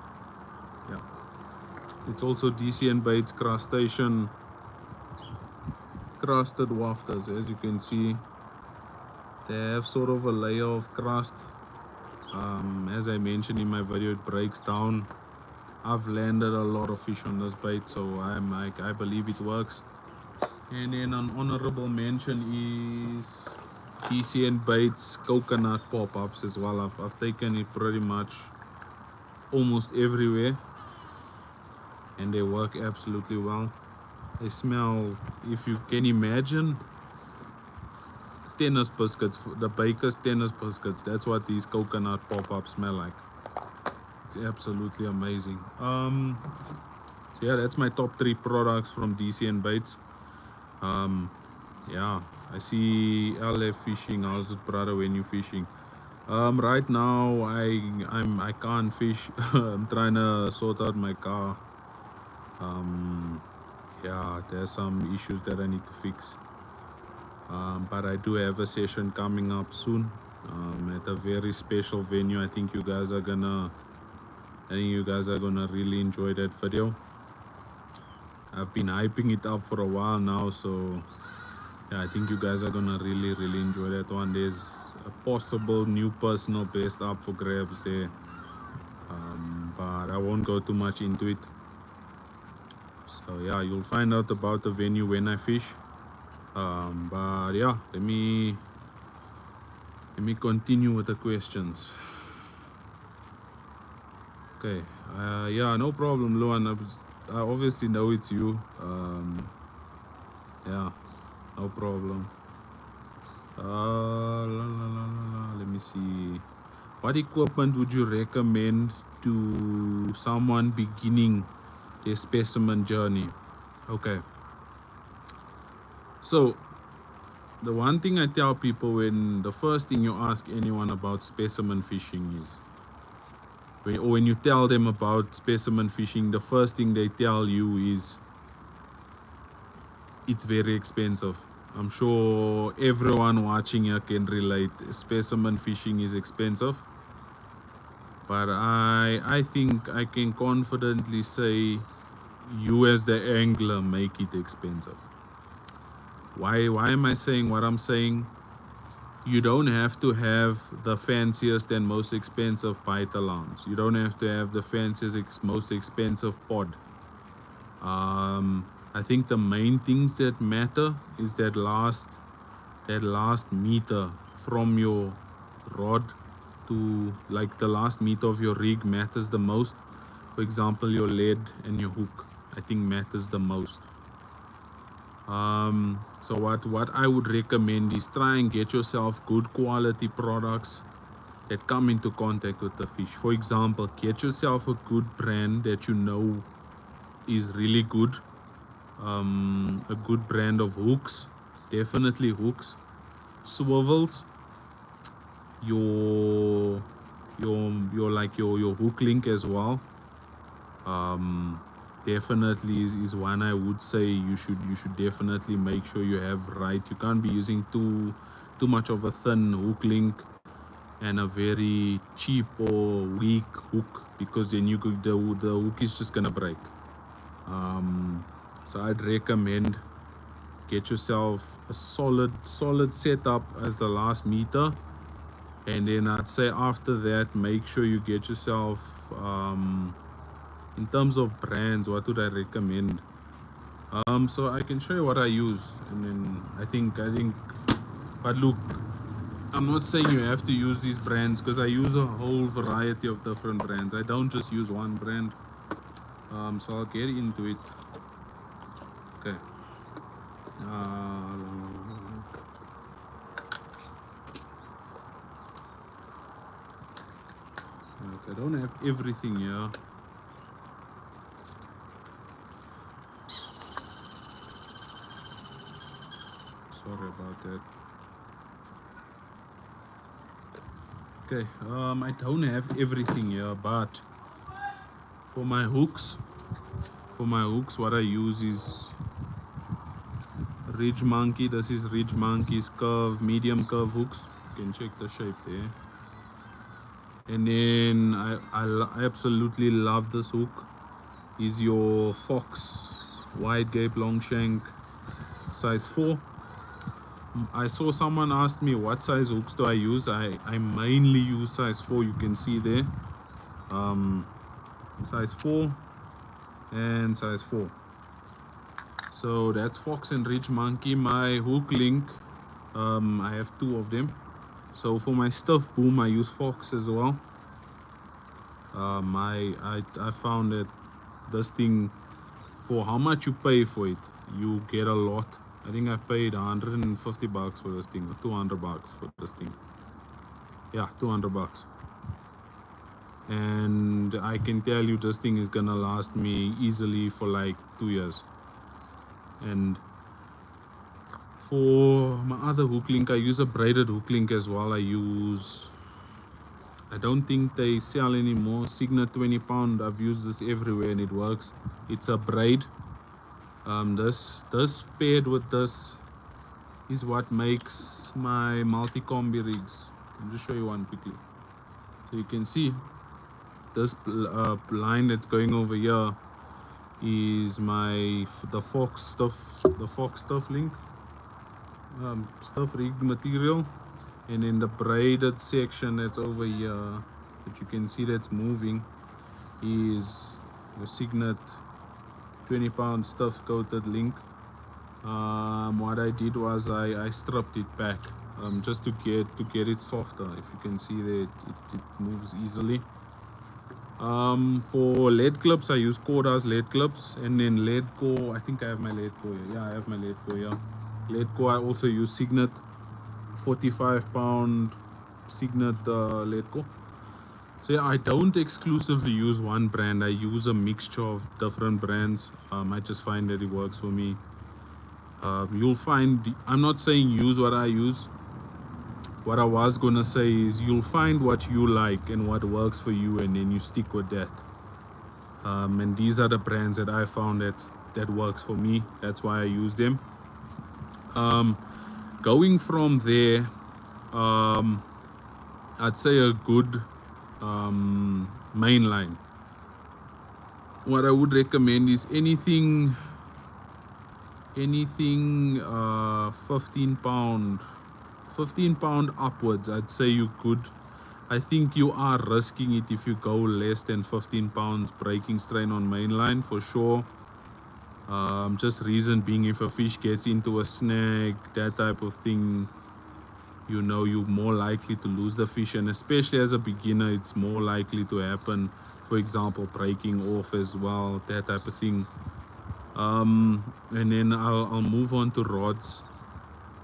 S1: Yeah. It's also DCN baits, crustacean crusted wafters. As you can see, they have sort of a layer of crust. As I mentioned in my video, it breaks down. I've landed a lot of fish on this bait, so I believe it works. And then an honorable mention is DCN baits coconut pop-ups as well. I've taken it pretty much almost everywhere, and they work absolutely well. They smell, if you can imagine, tennis biscuits, the baker's tennis biscuits. That's what these coconut pop-ups smell like. It's absolutely amazing. So yeah, that's my top 3 products from DCN baits. Yeah, I see LF fishing. How's it, brother, when you fishing? Right now I can't fish. I'm trying to sort out my car. Yeah, there's some issues that I need to fix. But I do have a session coming up soon, at a very special venue. I think you guys are gonna really enjoy that video. I've been hyping it up for a while now, so yeah, I think you guys are gonna really enjoy that one. There's a possible new personal best up for grabs there, but I won't go too much into it. So yeah, you'll find out about the venue when I fish. But yeah, let me continue with the questions. Okay. Yeah, no problem, Luan. I obviously know it's you. Yeah, no problem. Let me see. What equipment would you recommend to someone beginning their specimen journey? Okay. So the one thing I tell people, when the first thing you ask anyone about specimen fishing is, when you tell them about specimen fishing, the first thing they tell you is it's very expensive. I'm sure everyone watching here can relate. Specimen fishing is expensive, but I think I can confidently say you as the angler make it expensive. Why am I saying what I'm saying? You don't have to have the fanciest and most expensive bite alarms. You don't have to have the fanciest, most expensive pod. I think the main things that matter is that last meter from your rod to, like, the last meter of your rig matters the most. For example, your lead and your hook, I think, matters the most. So what I would recommend is try and get yourself good quality products that come into contact with the fish. For example, get yourself a good brand that you know is really good. A good brand of hooks, definitely hooks, swivels, your hook link as well. definitely is one I would say you should definitely make sure you have right. You can't be using too much of a thin hook link and a very cheap or weak hook, because then the hook is just gonna break. So I'd recommend get yourself a solid setup as the last meter, and then I'd say after that make sure you get yourself in terms of brands, what would I recommend? So I can show you what I use, and then I think but look, I'm not saying you have to use these brands, because I use a whole variety of different brands. I don't just use one brand. So I'll get into it. Okay. I don't have everything here. Sorry about that. Okay, I don't have everything here, but for my hooks, what I use is Ridge Monkey. This is Ridge Monkey's medium curve hooks. You can check the shape there. And then I absolutely love this hook. Is your Fox wide gape long shank size 4. I saw someone ask me what size hooks do I use. I mainly use size 4. You can see there, size 4 and size 4. So that's Fox and Ridge Monkey. My hook link, I have 2 of them. So for my stuff boom, I use Fox as well. I found that this thing, for how much you pay for it, you get a lot. I think I paid $150 for this thing, or $200 for this thing. Yeah, $200. And I can tell you this thing is gonna last me easily for like 2 years. And for my other hook link, I use a braided hook link as well. I don't think they sell anymore, Signet 20 pound. I've used this everywhere and it works. It's a braid. This paired with this is what makes my multi-combi rigs. I'll just show you one quickly. So you can see this line that's going over here is the Fox stuff link, stuff rig material, and then the braided section that's over here that you can see that's moving is your Signet 20 pound stuff coated link. What I did was I stripped it back just to get it softer. If you can see there, it moves easily. For lead clips, I use Koda's lead clips, and then lead core. I think I have my lead core here. Yeah, I have my lead core here. Lead core, I also use Signet 45 pound Signet lead core. So yeah, I don't exclusively use one brand. I use a mixture of different brands. I just find that it works for me. You'll find, I'm not saying use what I use. What I was gonna say is you'll find what you like and what works for you, and then you stick with that. And these are the brands that I found that works for me. That's why I use them. Going from there, I'd say a good mainline. What I would recommend is anything 15 pound upwards. I'd say you could. I think you are risking it if you go less than 15 pounds breaking strain on mainline for sure. Just reason being, if a fish gets into a snag, that type of thing, you know, you're more likely to lose the fish, and especially as a beginner, it's more likely to happen. For example, breaking off as well, that type of thing. And then I'll move on to rods.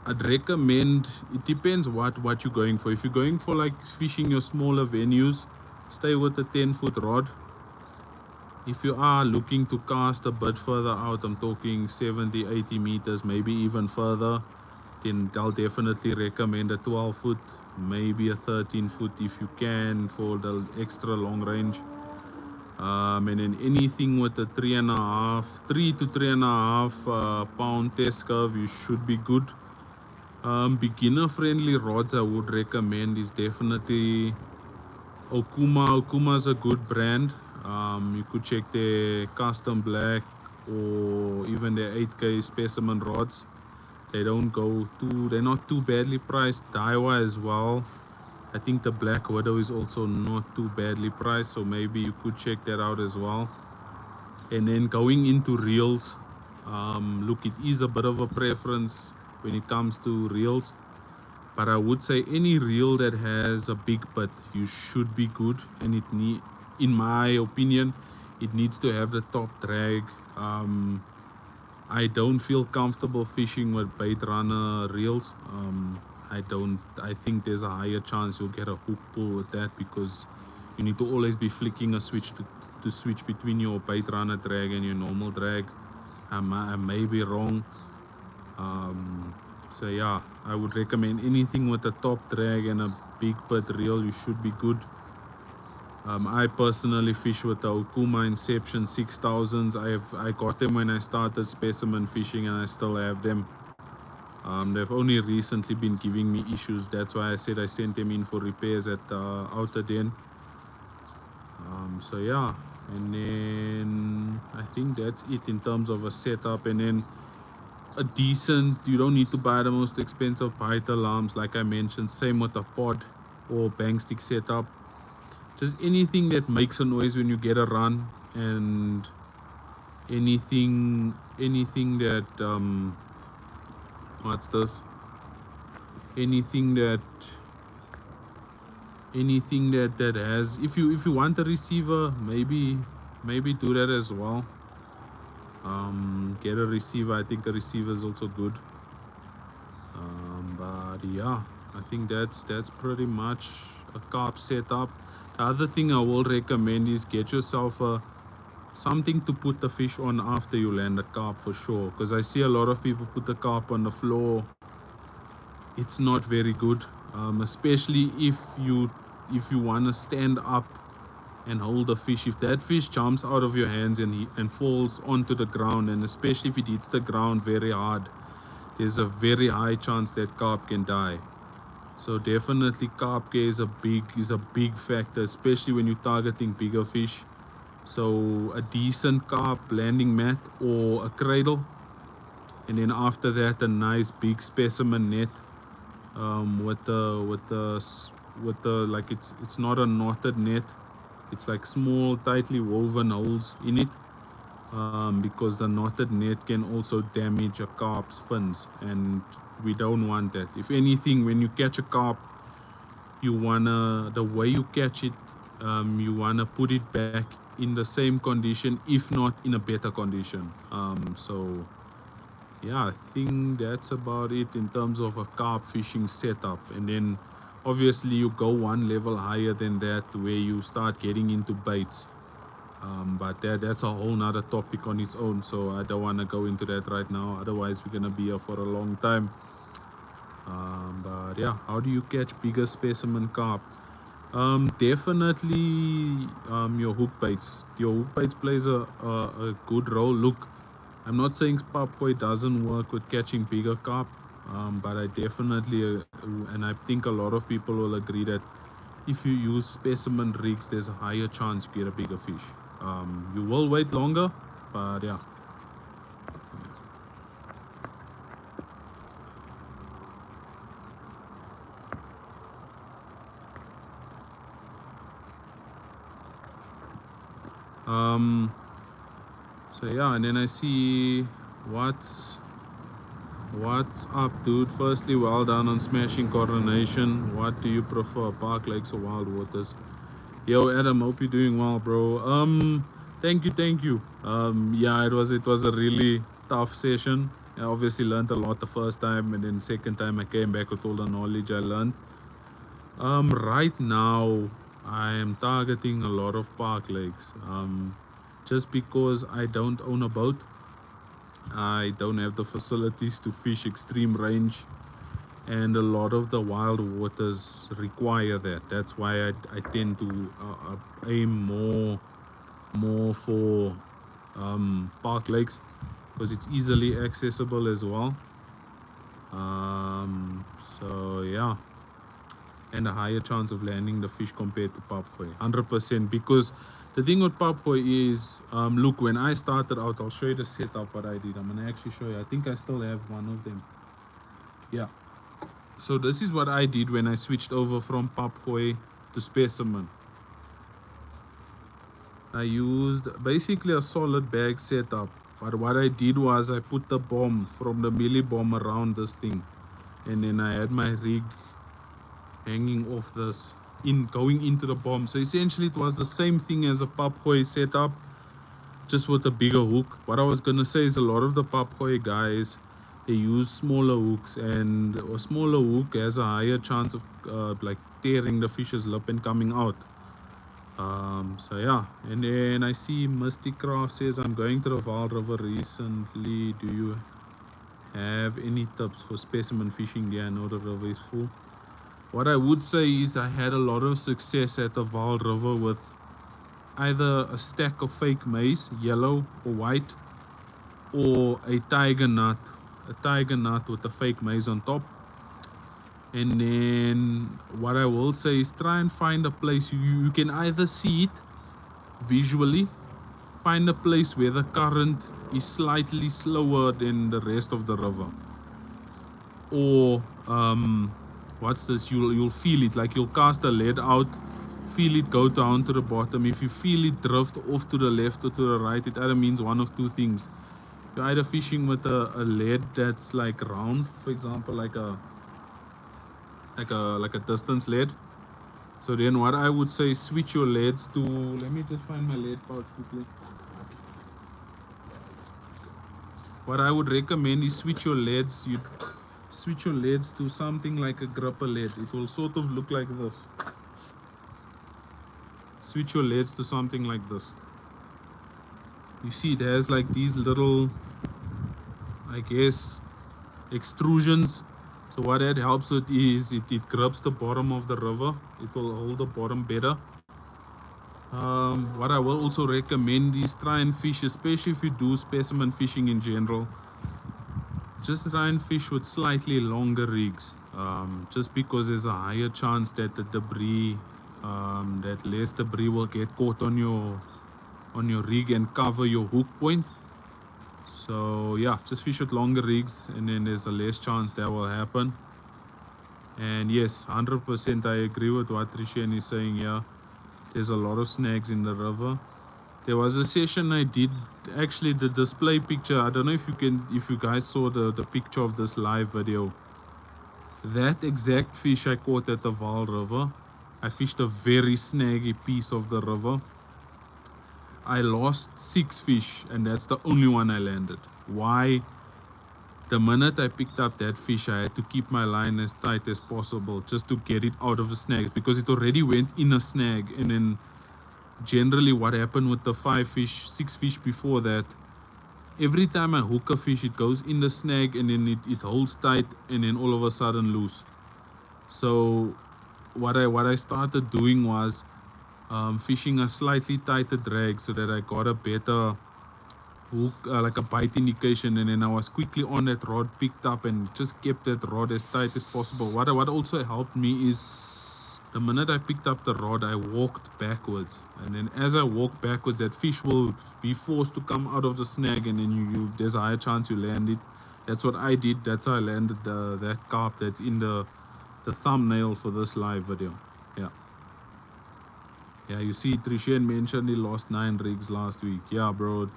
S1: I'd recommend, it depends what you're going for. If you're going for like fishing your smaller venues, stay with a 10-foot rod. If you are looking to cast a bit further out, I'm talking 70, 80 meters, maybe even further, then I'll definitely recommend a 12-foot, maybe a 13-foot if you can, for the extra long range. And then anything with a 3 to 3.5 pound test curve, you should be good. Beginner friendly rods I would recommend is definitely Okuma. Okuma is a good brand. You could check their custom black or even their 8K specimen rods. They're not too badly priced. Daiwa as well. I think the Black Widow is also not too badly priced, so maybe you could check that out as well. And then going into reels, look, it is a bit of a preference when it comes to reels, but I would say any reel that has a big butt, you should be good. And in my opinion, it needs to have the top drag. I don't feel comfortable fishing with bait runner reels. I think there's a higher chance you'll get a hook pull with that, because you need to always be flicking a switch to switch between your bait runner drag and your normal drag. I may be wrong. So yeah, I would recommend anything with a top drag and a big butt reel. You should be good. I personally fish with the Okuma Inception 6000s. I got them when I started specimen fishing, and I still have them. They've only recently been giving me issues. That's why I said I sent them in for repairs at Outer Den. So yeah, and then I think that's it in terms of a setup. And then a decent, you don't need to buy the most expensive bite alarms like I mentioned. Same with a pod or bang stick setup. Just anything that makes a noise when you get a run, and anything that what's this? Anything that has, if you want a receiver, maybe do that as well. Get a receiver. I think a receiver is also good. But yeah, I think that's pretty much a carp setup. The other thing I will recommend is get yourself something to put the fish on after you land a carp, for sure, because I see a lot of people put the carp on the floor. It's not very good, especially if you want to stand up and hold the fish. If that fish jumps out of your hands and falls onto the ground, and especially if it hits the ground very hard, there's a very high chance that carp can die. So definitely carp care is a big factor, especially when you're targeting bigger fish. So a decent carp landing mat or a cradle, and then after that a nice big specimen net, with the like, it's not a knotted net, it's like small tightly woven holes in it, because the knotted net can also damage a carp's fins, and we don't want that. If anything, when you catch a carp, the way you catch it, you wanna put it back in the same condition, if not in a better condition. So yeah, I think that's about it in terms of a carp fishing setup. And then obviously you go one level higher than that, where you start getting into baits. But that's a whole nother topic on its own, so I don't want to go into that right now, otherwise we're gonna be here for a long time. But yeah, how do you catch bigger specimen carp? Definitely your hook baits. Your hook baits plays a good role. Look, I'm not saying Papkoi doesn't work with catching bigger carp, but I definitely, and I think a lot of people will agree that if you use specimen rigs, there's a higher chance you get a bigger fish. You will wait longer, but yeah. So yeah, and then I see what's up, dude. Firstly, well done on smashing Coronation. What do you prefer, Park Lakes or Wild Waters? Yo, Adam, hope you're doing well, bro. Thank you. Yeah, it was a really tough session. I obviously learned a lot the first time, and then second time I came back with all the knowledge I learned. Right now I am targeting a lot of park lakes. Just because I don't own a boat, I don't have the facilities to fish extreme range, and a lot of the wild waters require that. That's why I tend to aim more more for park lakes because it's easily accessible as well. So yeah, and a higher chance of landing the fish compared to papgooi, 100%. Because the thing with papgooi is, look, when I started out, I'll show you the setup what I did. I'm gonna actually show you. I think I still have one of them. Yeah. So this is what I did when I switched over from papgooi to specimen. I used basically a solid bag setup, but what I did was I put the bomb from the milli bomb around this thing, and then I had my rig hanging off this, going into the bomb. So essentially it was the same thing as a papgooi setup, just with a bigger hook. What I was gonna say is a lot of the papgooi guys, they use smaller hooks, and a smaller hook has a higher chance of like tearing the fish's lip and coming out. So yeah, and then I see Misty Craft says, I'm going to the Vaal River recently. Do you have any tips for specimen fishing there? I know the river is full. What I would say is I had a lot of success at the Vaal River with either a stack of fake maize, yellow or white, or a tiger nut with a fake maize on top. And then what I will say is try and find a place you can either see it visually, find a place where the current is slightly slower than the rest of the river, or what's this, you'll feel it, like you'll cast a lead out, feel it go down to the bottom. If you feel it drift off to the left or to the right, it either means one of two things. You're either fishing with a lead that's like round, for example, like a distance lead. So then what I would say is switch your leads to, let me just find my lead pouch quickly. What I would recommend is switch your leads. You switch your leads to something like a gripper lead. It will sort of look like this. Switch your leads to something like this. You see it has like these little, I guess, extrusions. So what that helps with is it grips the bottom of the river. It will hold the bottom better. What I will also recommend is try and fish, especially if you do specimen fishing in general, just try and fish with slightly longer rigs, just because there's a higher chance that the debris, that less debris will get caught on your rig and cover your hook point. So yeah, just fish with longer rigs, and then there's a less chance that will happen. And yes, 100% I agree with what Trishan is saying. Yeah, there's a lot of snags in the river. There was a session I did, actually the display picture, I don't know if you guys saw the picture of this live video. That exact fish I caught at the Vaal River. I fished a very snaggy piece of the river. I lost 6 fish, and that's the only one I landed. Why? The minute I picked up that fish, I had to keep my line as tight as possible just to get it out of the snag, because it already went in a snag. And then generally what happened with the 6 fish before that, every time I hook a fish, it goes in the snag, and then it holds tight, and then all of a sudden loose. So what I started doing was fishing a slightly tighter drag so that I got a better hook, like a bite indication, and then I was quickly on that rod, picked up, and just kept that rod as tight as possible. What also helped me is the minute I picked up the rod, I walked backwards, and then as I walk backwards, that fish will be forced to come out of the snag, and then there's a higher chance you land it. That's what I did. That's how I landed that carp that's in the thumbnail for this live video. Yeah, you see Trishan mentioned he lost 9 rigs last week. Yeah, bro,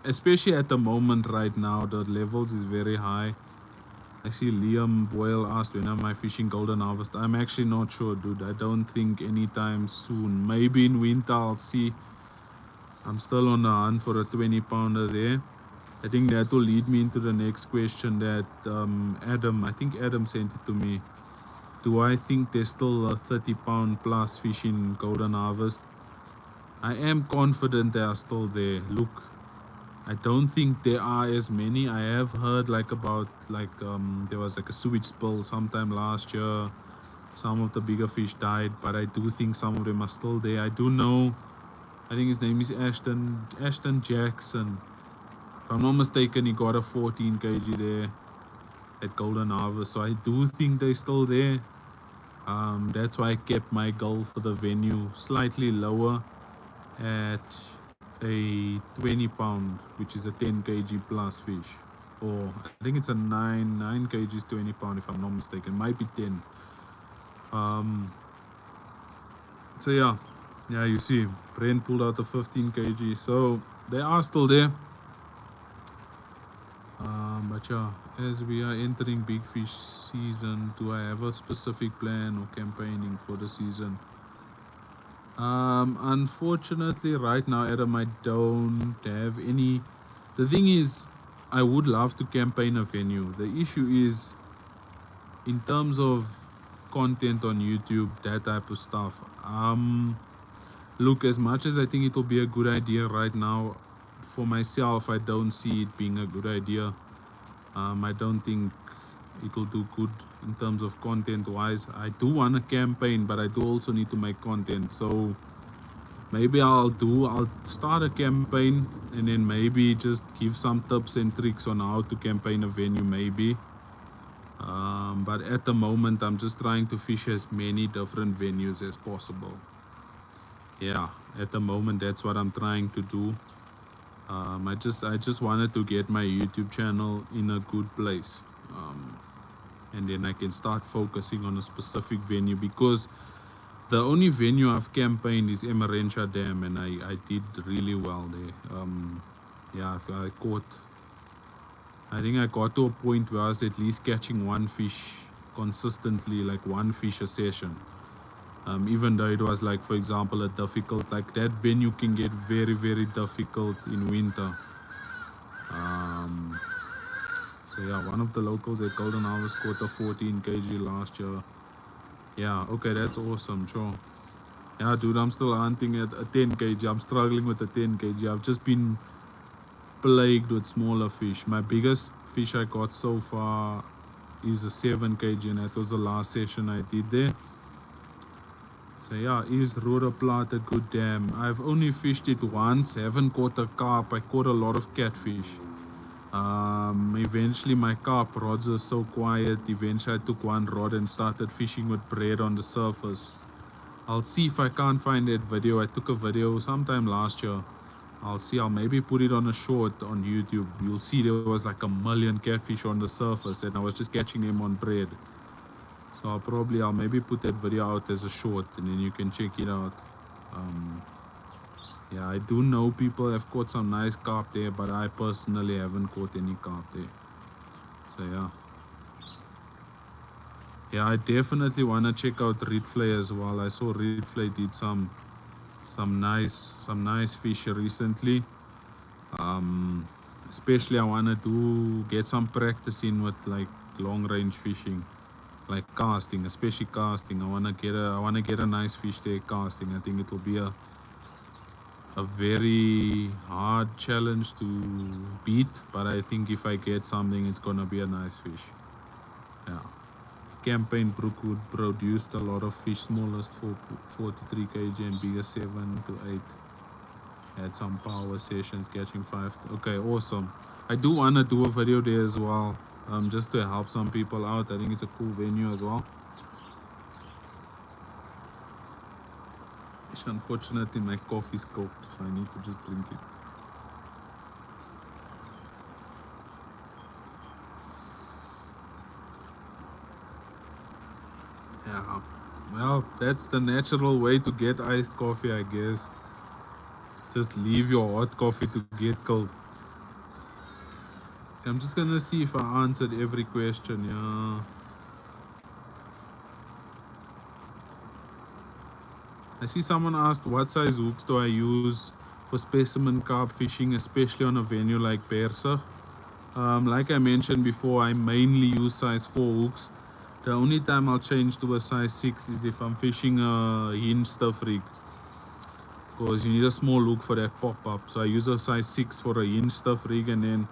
S1: especially at the moment right now, the levels is very high. I see Liam Boyle asked, when am I fishing golden harvest? I'm actually not sure, dude. I don't think anytime soon. Maybe in winter, I'll see. I'm still on the hunt for a 20 pounder there. I think that will lead me into the next question that I think Adam sent it to me. Do I think there's still a 30 pound plus fish in golden harvest? I am confident they are still there. Look, I don't think there are as many. I have heard there was like a sewage spill sometime last year. Some of the bigger fish died, but I do think some of them are still there. I do know I think his name is Ashton Jackson. If I'm not mistaken, he got a 14 kg there at Golden Harvest. So I do think they're still there. That's why I kept my goal for the venue slightly lower at a 20 pound, which is a 10 kg plus fish. Or I think it's a 9 kgs 20 pound if I'm not mistaken. Might be 10. So yeah, you see, Brent pulled out the 15 kg. So they are still there. But yeah, as we are entering big fish season, do I have a specific plan or campaigning for the season? Unfortunately, right now, Adam, I don't have any. The thing is, I would love to campaign a venue. The issue is, in terms of content on YouTube, that type of stuff. Look, as much as I think it will be a good idea right now, for myself, I don't see it being a good idea. I don't think it will do good in terms of content wise. I do want a campaign, but I do also need to make content. So maybe I'll start a campaign and then maybe just give some tips and tricks on how to campaign a venue maybe. But at the moment, I'm just trying to fish as many different venues as possible. Yeah, at the moment, that's what I'm trying to do. I just wanted to get my YouTube channel in a good place. And then I can start focusing on a specific venue, because the only venue I've campaigned is Emerentia Dam, and I did really well there. Yeah, I think I got to a point where I was at least catching one fish consistently, like one fish a session. Even though it was like, for example, a difficult, like that venue can get very, very difficult in winter. So yeah, one of the locals at Golden Harvest caught a 14 kg last year. Yeah, okay, that's awesome, sure. Yeah, dude, I'm still hunting at a 10 kg. I'm struggling with a 10 kg. I've just been plagued with smaller fish. My biggest fish I got so far is a 7 kg, and that was the last session I did there. So yeah, is Roderplaat a good dam? I've only fished it once, haven't caught a carp. I caught a lot of catfish. Eventually my carp rods were so quiet. Eventually I took one rod and started fishing with bread on the surface. I'll see if I can't find that video. I took a video sometime last year. I'll maybe put it on a short on YouTube. You'll see there was like a million catfish on the surface, and I was just catching them on bread. So I'll maybe put that video out as a short, and then you can check it out. Yeah, I do know people have caught some nice carp there, but I personally haven't caught any carp there. So yeah, I definitely want to check out Reedflay as well. I saw Reedflay did some nice fish recently. Especially I want to get some practice in with like long range fishing, like casting, especially casting. I want to get a nice fish there casting. I think it will be a very hard challenge to beat, but I think if I get something, it's gonna be a nice fish. Yeah. Campaign Brookwood produced a lot of fish, smallest 4 to 3 kg and bigger 7 to 8. Had some power sessions catching 5. Okay, awesome. I do want to do a video there as well, just to help some people out. I think it's a cool venue as well. Unfortunately, my coffee is cooked, so I need to just drink it. Yeah, well, that's the natural way to get iced coffee, I guess. Just leave your hot coffee to get cold. I'm just gonna see if I answered every question. Yeah. I see someone asked, what size hooks do I use for specimen carp fishing, especially on a venue like Persa? Like I mentioned before, I mainly use size 4 hooks. The only time I'll change to a size 6 is if I'm fishing a hinge stuff rig, because you need a small hook for that pop-up. So I use a size 6 for a hinge stuff rig, and then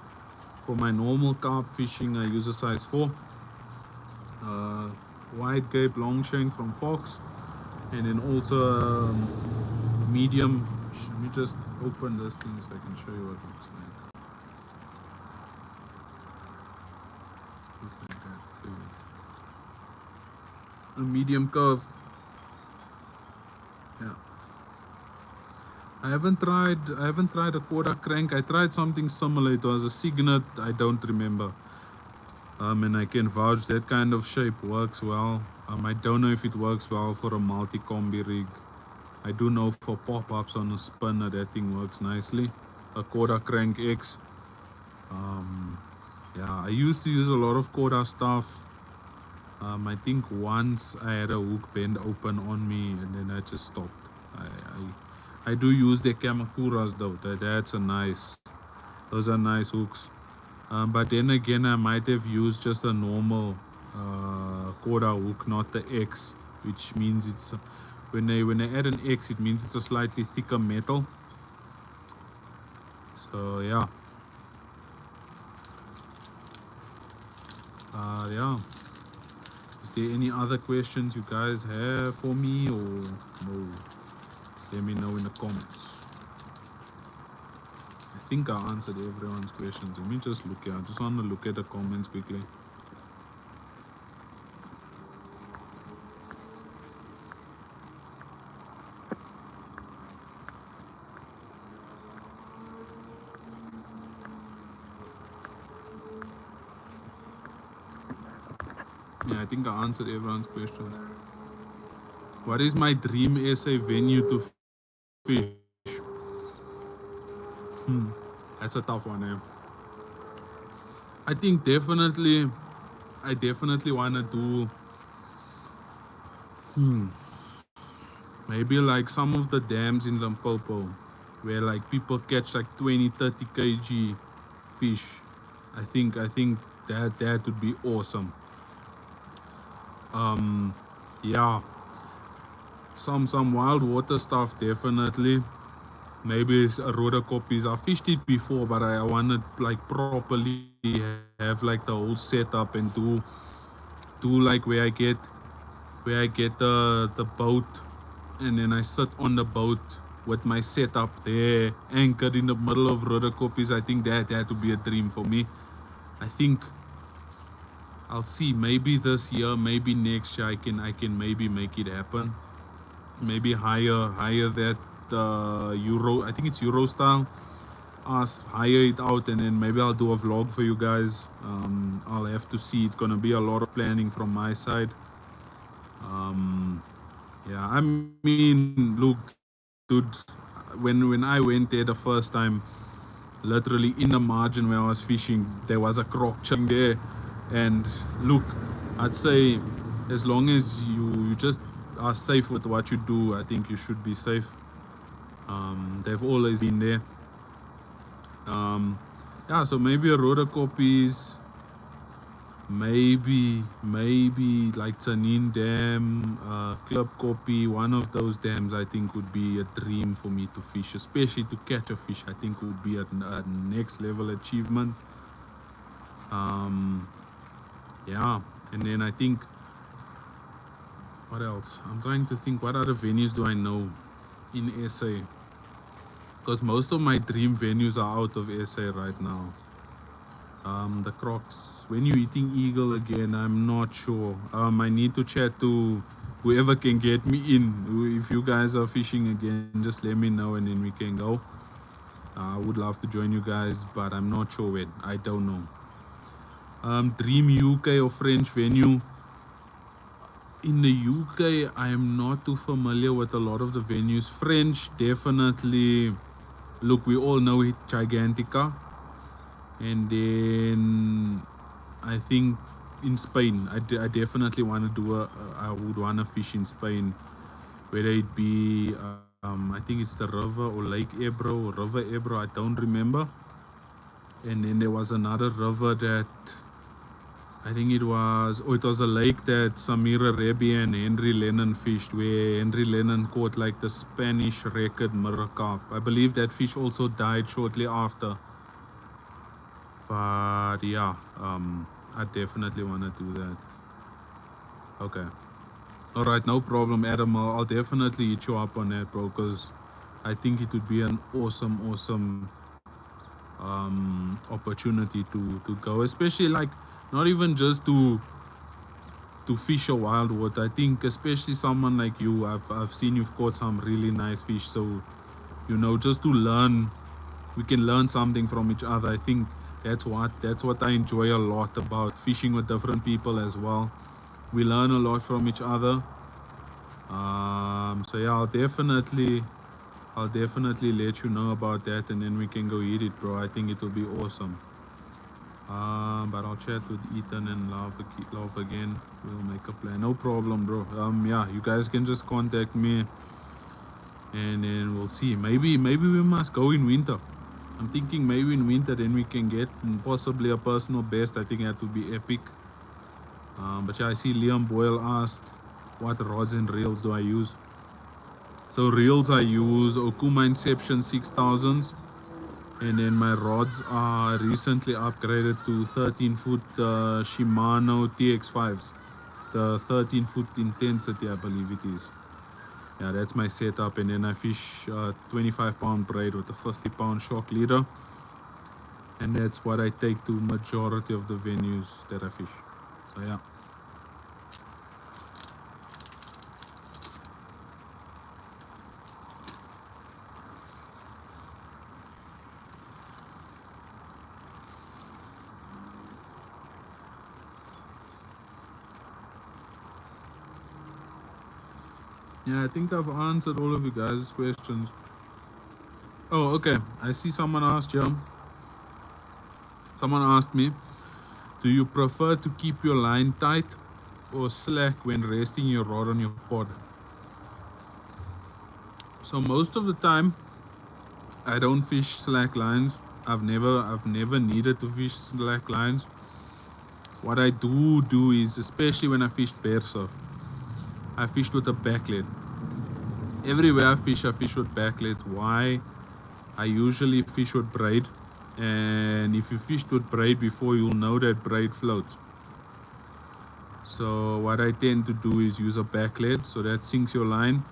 S1: for my normal carp fishing I use a size 4. Wide gape long shank from Fox, and then also medium Let me just open this thing so I can show you what it looks like. Just like that. A medium curve. Yeah. I haven't tried a quarter crank. I tried something similar. It was a Signet. I don't remember. And I can vouch that kind of shape works well. I don't know if it works well for a multi-combi rig. I do know for pop-ups on a spinner that thing works nicely. A quarter crank X. Yeah, I used to use a lot of quarter stuff. I think once I had a hook bend open on me and then I just stopped. I do use the Kamakuras though. That's a nice. Those are nice hooks. But then again, I might have used just a normal quarter hook, not the X, which means it's when I add an X, it means it's a slightly thicker metal. So yeah. Yeah. Is there any other questions you guys have for me, or no? Just let me know in the comments. I think I answered everyone's questions. Let me just look here. I just want to look at the comments quickly. Yeah, I think I answered everyone's questions. What is my dream SA venue to fish? That's a tough one, eh? I think I definitely want to do maybe like some of the dams in Limpopo where like people catch like 20-30 kg fish. I think that would be awesome. Yeah, some wild water stuff definitely. Maybe it's a rotor copies. I fished it before, but I want to like properly have like the whole setup and do like where I get the boat, and then I sit on the boat with my setup there, anchored in the middle of rotor copies. I think that would be a dream for me. I think I'll see. Maybe this year, maybe next year, I can maybe make it happen. Maybe hire that Euro. I think it's Euro style. Hire it out, and then maybe I'll do a vlog for you guys. I'll have to see. It's gonna be a lot of planning from my side. Yeah, I mean, look, dude, when I went there the first time, literally in the margin where I was fishing, there was a croc chilling there. And look, I'd say as long as you just are safe with what you do, I think you should be safe. They've always been there. Yeah, so maybe a rotor copies, maybe like Tanin Dam, Club Copy, one of those dams I think would be a dream for me to fish, especially to catch a fish. I think would be a next level achievement. Yeah, and then I think, what else? I'm trying to think, what other venues do I know in SA? Because most of my dream venues are out of SA right now. The Crocs, when you're eating eagle again, I'm not sure. I need to chat to whoever can get me in. If you guys are fishing again, just let me know and then we can go. I would love to join you guys, but I'm not sure when. I don't know. Dream UK or French venue. In the UK, I am not too familiar with a lot of the venues. French, definitely. Look, we all know it, Gigantica. And then I think in Spain, I definitely want to do I would want to fish in Spain, whether it be I think it's the river or Lake Ebro or River Ebro, I don't remember. And then there was another river that I think it was a lake that Samira Rebi and Henry Lennon fished, where Henry Lennon caught like the Spanish record mirror carp. I believe that fish also died shortly after. But yeah, I definitely want to do that. Okay. All right, no problem, Adam. I'll definitely hit you up on that, bro, because I think it would be an awesome opportunity to go, especially like not even just to fish a wild water. I think especially someone like you, I've seen you've caught some really nice fish, so you know, just to learn, we can learn something from each other. I think that's what I enjoy a lot about fishing with different people as well. We learn a lot from each other. So yeah, I'll definitely let you know about that, and then we can go eat it, bro. I think it will be awesome. But I'll chat with Ethan and Love again. We'll make a plan. No problem, bro. Yeah, you guys can just contact me, and then we'll see. Maybe we must go in winter. I'm thinking maybe in winter, then we can get possibly a personal best. I think that would be epic. But yeah, I see Liam Boyle asked, what rods and reels do I use? So reels I use Okuma Inception 6000s. And then my rods are recently upgraded to 13-foot Shimano TX5s. The 13-foot intensity, I believe it is. Yeah, that's my setup. And then I fish 25-pound braid with a 50-pound shock leader. And that's what I take to majority of the venues that I fish. So yeah. Yeah, I think I've answered all of you guys' questions. Oh, okay. I see someone asked you. Someone asked me, do you prefer to keep your line tight or slack when resting your rod on your pod? So most of the time, I don't fish slack lines. I've never needed to fish slack lines. What I do is, especially when I fished Bersa, I fished with a backlet. Everywhere I fish with backlets. Why? I usually fish with braid, and if you fished with braid before, you'll know that braid floats. So what I tend to do is use a backlet, so that sinks your line.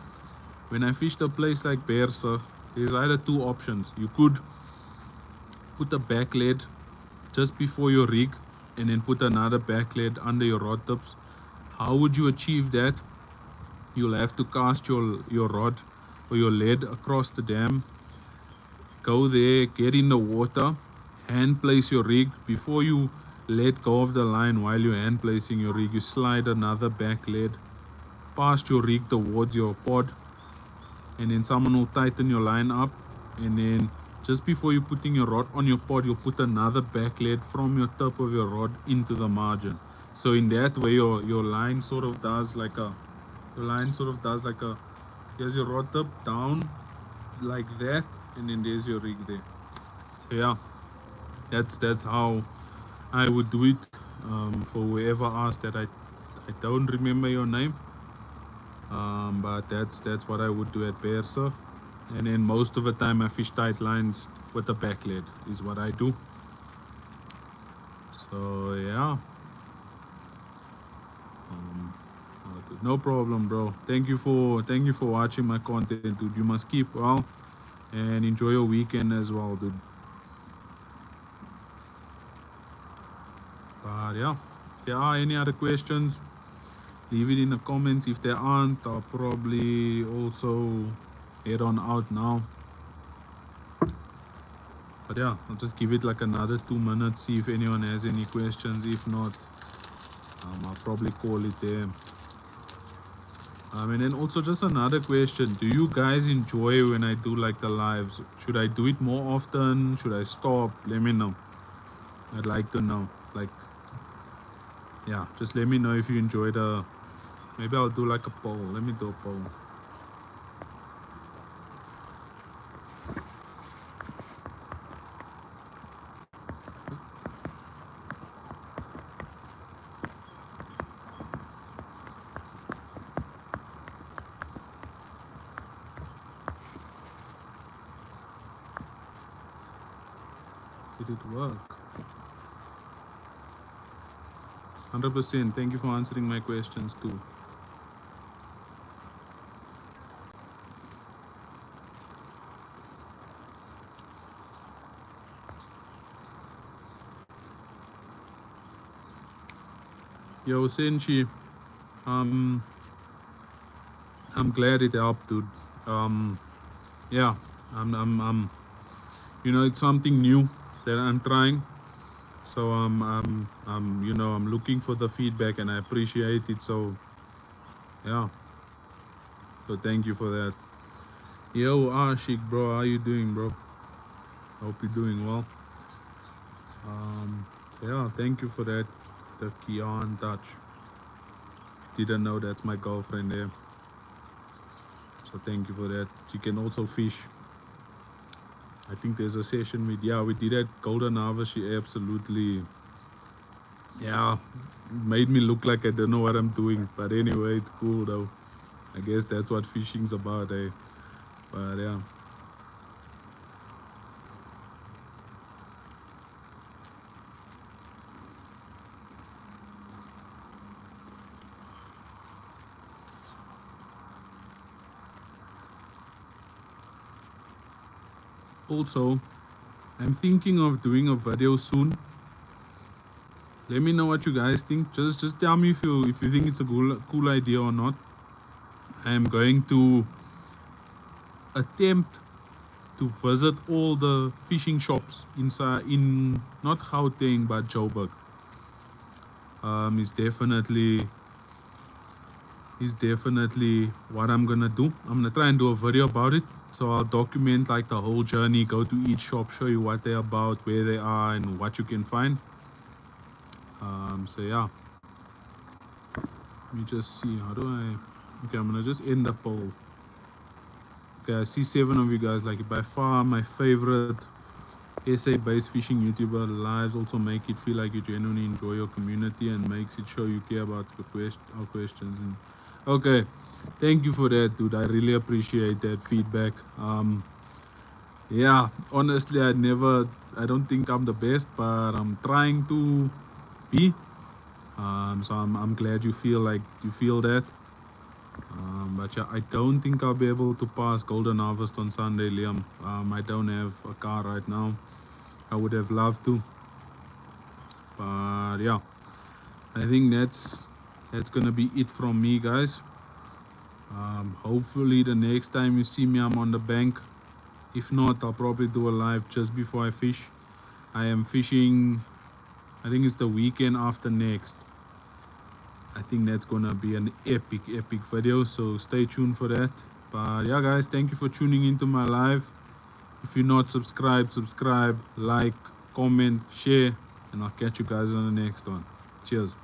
S1: When I fished a place like Bersa, there's either two options. You could put a backlet just before your rig, and then put another backlet under your rod tips. How would you achieve that? You'll have to cast your rod or your lead across the dam. Go there, get in the water, hand place your rig. Before you let go of the line while you're hand placing your rig, you slide another back lead past your rig towards your pod, and then someone will tighten your line up, and then just before you putting your rod on your pod, you'll put another back lead from your tip of your rod into the margin. So in that way your line sort of does like a here's your rod tip down like that, and then there's your rig there. So yeah, that's how I would do it. For whoever asked that, I don't remember your name, but that's what I would do at Bersa. And then most of the time I fish tight lines with a back lead is what I do. So yeah, no problem, bro. Thank you for watching my content, dude. You must keep well and enjoy your weekend as well, dude. But yeah, if there are any other questions, leave it in the comments. If there aren't, I'll probably also head on out now. But yeah, I'll just give it like another 2 minutes, see if anyone has any questions. If not, I'll probably call it there. And then also just another question, do you guys enjoy when I do like the lives? Should I do it more often? Should I stop? Let me know. I'd like to know. Like, yeah, just let me know if you enjoy the, maybe I'll do like a poll. Let me do a poll. Did it work? 100%. Thank you for answering my questions too. Yo, Senshi, um, I'm glad it helped, dude. Yeah, I'm, you know, it's something new that I'm trying. So you know, I'm looking for the feedback and I appreciate it. So yeah, so thank you for that. Yo, Ashik, bro, how you doing, bro? Hope you're doing well. So yeah, thank you for that. The Kian touch. Didn't know that's my girlfriend there. So thank you for that. She can also fish. I think there's a session with, yeah, we did at Golden Harvest. She absolutely, yeah, made me look like I don't know what I'm doing. But anyway, it's cool though. I guess that's what fishing's about, eh? But yeah. Also, I'm thinking of doing a video soon. Let me know what you guys think. Just tell me if you think it's a cool idea or not. I am going to attempt to visit all the fishing shops inside in not Gauteng but Joburg. Is definitely what I'm gonna do. I'm gonna try and do a video about it. So I'll document like the whole journey, go to each shop, show you what they're about, where they are, and what you can find. So yeah. Let me just see. How do I? Okay, I'm gonna just end the poll. Okay, I see 7 of you guys. Like by far my favorite SA-based fishing YouTuber. Lives also make it feel like you genuinely enjoy your community and makes it show you care about our questions. And okay, thank you for that, dude. I really appreciate that feedback. Yeah, honestly, I don't think I'm the best, but I'm trying to be. So I'm glad you feel that. But yeah, I don't think I'll be able to pass Golden Harvest on Sunday, Liam. I don't have a car right now. I would have loved to, but yeah, I think that's gonna be it from me, guys. Hopefully the next time you see me, I'm on the bank. If not, I'll probably do a live just before I fish. I am fishing. I think it's the weekend after next. I think that's gonna be an epic video. So stay tuned for that. But yeah, guys, thank you for tuning into my live. If you're not subscribed, subscribe, like, comment, share, and I'll catch you guys on the next one. Cheers.